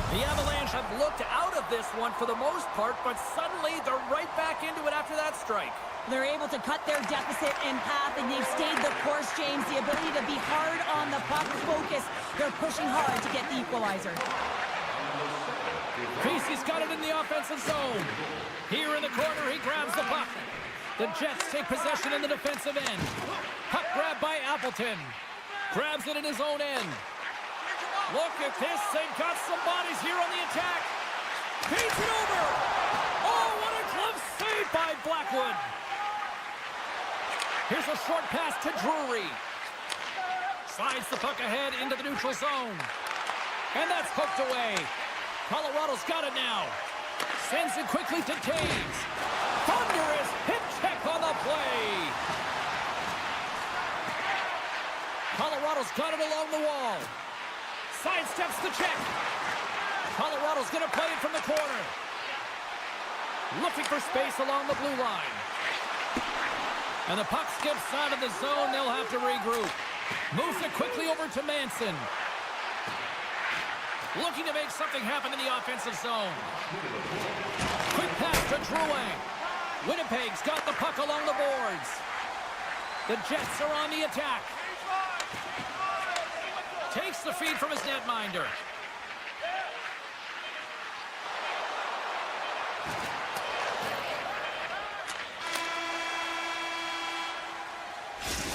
A: The Avalanche have looked out of this one for the most part, but suddenly they're right back into it after that strike.
B: They're able to cut their deficit in half, and they've stayed the course, James. The ability to be hard on the puck, focus. They're pushing hard to get the equalizer.
A: Vesey's got it in the offensive zone. Here in the corner, he grabs the puck. The Jets take possession in the defensive end. Puck grabbed by Appleton. Grabs it in his own end. Look at this. They've got some bodies here on the attack. Feeds it over. Oh, what a glove save by Blackwood. Here's a short pass to Drury. Slides the puck ahead into the neutral zone. And that's poked away. Colorado's got it now. Sends it quickly to Taves. Thunderous hip check on the play. Colorado's got it along the wall. Sidesteps the check. Colorado's going to play it from the corner. Looking for space along the blue line. And the puck skips out of the zone. They'll have to regroup. Moves it quickly over to Manson. Looking to make something happen in the offensive zone. Quick pass to Drouin. Winnipeg's got the puck along the boards. The Jets are on the attack. Takes the feed from his netminder.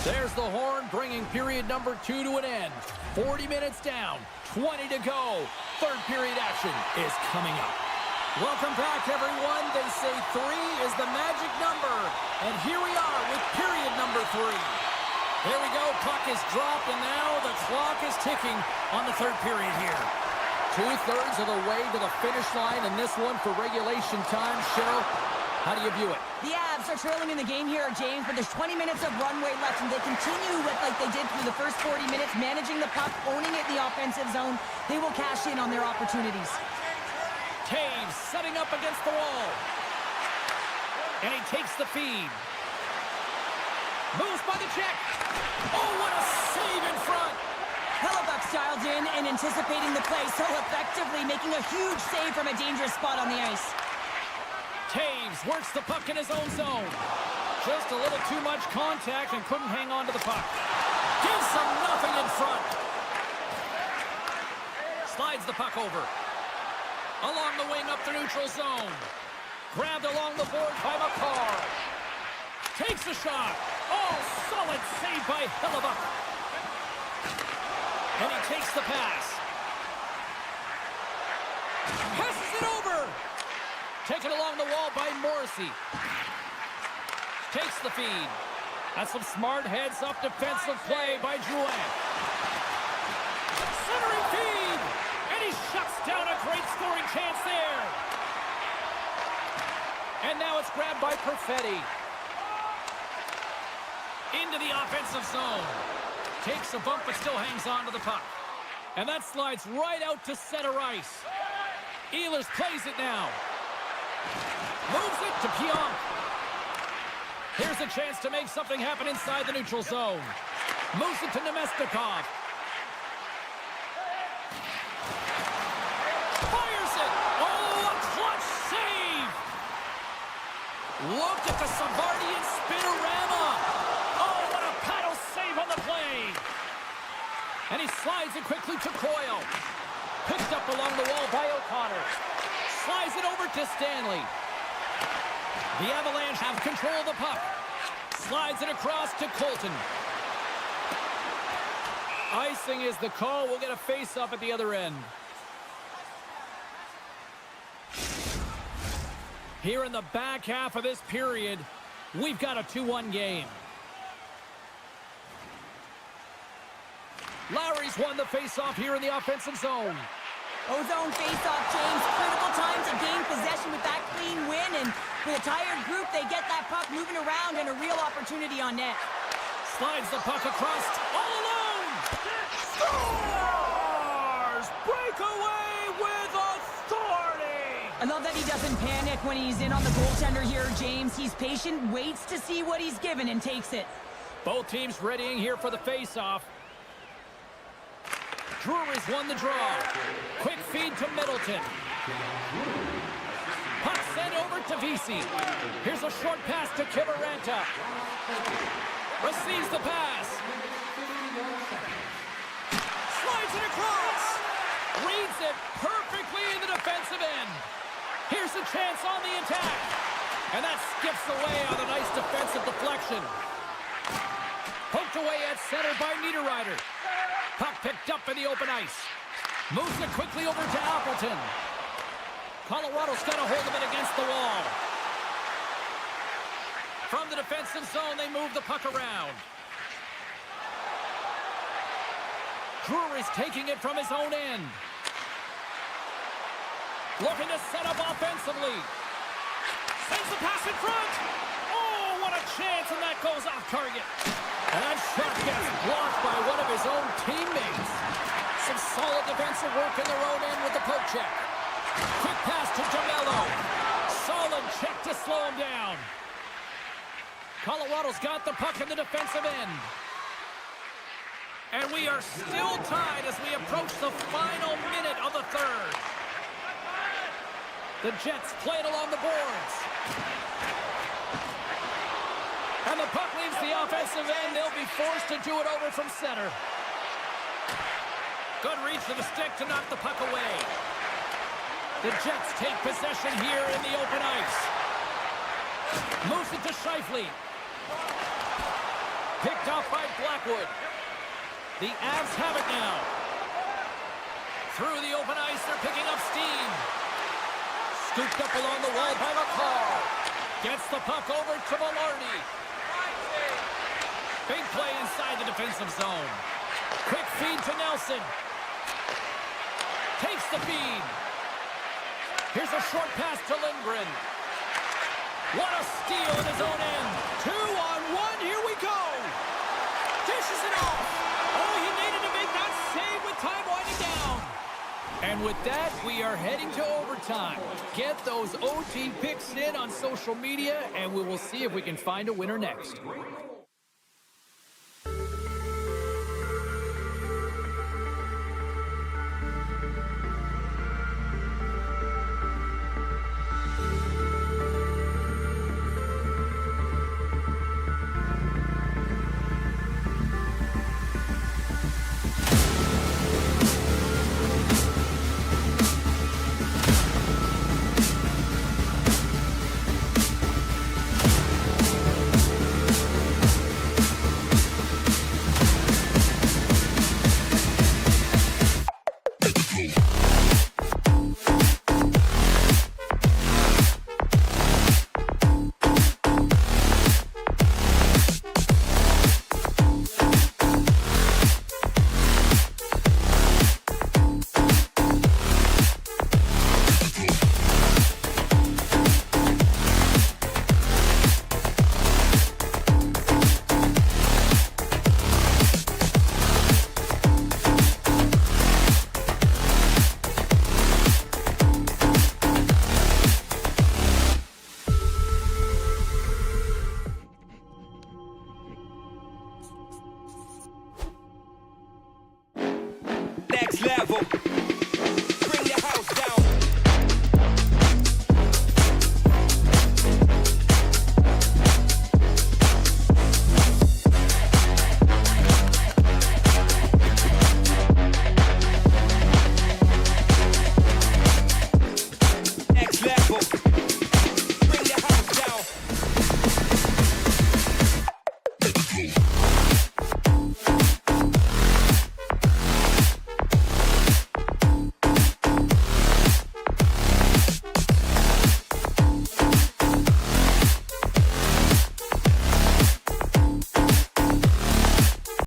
A: There's the horn, bringing period number 2 to an end. 40 minutes down, 20 to go. Third period action is coming up. Welcome back, everyone. They say 3 is the magic number. And here we are with period number 3. There we go, puck is dropped, and now the clock is ticking on the third period here. 2/3 of the way to the finish line in this one for regulation time. Cheryl, how do you view it?
B: The Avs are trailing in the game here, James, but there's 20 minutes of runway left, and they continue with like they did through the first 40 minutes, managing the puck, owning it in the offensive zone. They will cash in on their opportunities.
A: Taves setting up against the wall. And he takes the feed. Moves by the check. Oh, what a save in front.
B: Hellebuyck's dialed in and anticipating the play so effectively, making a huge save from a dangerous spot on the ice.
A: Taves works the puck in his own zone. Just a little too much contact and couldn't hang on to the puck. Gives them nothing in front. Slides the puck over. Along the wing up the neutral zone. Grabbed along the board by McCarr. Takes a shot. Oh, solid save by Hellebuyck. And he takes the pass. Passes it over. Taken along the wall by Morrissey. Takes the feed. That's some smart heads-up defensive play by Drouin. Centering feed. And he shuts down a great scoring chance there. And now it's grabbed by Perfetti. Into the offensive zone. Takes a bump but still hangs on to the puck. And that slides right out to center ice. Ehlers plays it now. Moves it to Pionk. Here's a chance to make something happen inside the neutral zone. Moves it to Nemestikov. Fires it. Oh, a clutch save. Look at the Savardian spinorama. Oh, what a paddle save on the play. And he slides it quickly to Coyle. Picked up along the wall by O'Connor. Slides it over to Stanley. The Avalanche have control of the puck. Slides it across to Colton. Icing is the call. We'll get a face-off at the other end. Here in the back half of this period, we've got a 2-1 game. Lowry's won the face-off here in the offensive zone.
B: Ozone face-off, James. Critical time to gain possession with that clean win, and with a tired group, they get that puck moving around and a real opportunity on net.
A: Slides the puck across, all alone! Scores! Breakaway with authority!
B: I love that he doesn't panic when he's in on the goaltender here, James. He's patient, waits to see what he's given, and takes it.
A: Both teams readying here for the face-off. Drury's won the draw. Quick feed to Middleton. Puck sent over to Vesey. Here's a short pass to Kiviranta. Receives the pass. Slides it across. Reads it perfectly in the defensive end. Here's a chance on the attack. And that skips away on a nice defensive deflection. Poked away at center by Niederreiter. Puck picked up in the open ice. Moves it quickly over to Appleton. Colorado's got a hold of it against the wall. From the defensive zone, they move the puck around. Drury's taking it from his own end. Looking to set up offensively. Sends the pass in front. Oh, what a chance, and that goes off target. And that shot gets blocked by one of his own teammates. Some solid defensive work in their own end with the poke check. Quick pass to Jamello. Solid check to slow him down. Colorado's got the puck in the defensive end. And we are still tied as we approach the final minute of the third. The Jets play it along the boards. And the puck leaves the offensive end. They'll be forced to do it over from center. Good reach to the stick to knock the puck away. The Jets take possession here in the open ice. Moves it to Scheifele. Picked off by Blackwood. The Avs have it now. Through the open ice, they're picking up steam. Scooped up along the wall by McCall. Gets the puck over to Velarde. Big play inside the defensive zone. Quick feed to Nelson. Takes the feed. Here's a short pass to Lindgren. What a steal in his own end. 2-on-1, here we go. Dishes it off. Oh, he needed to make that save with time winding down. And with that, we are heading to overtime. Get those OT picks in on social media, and we will see if we can find a winner next.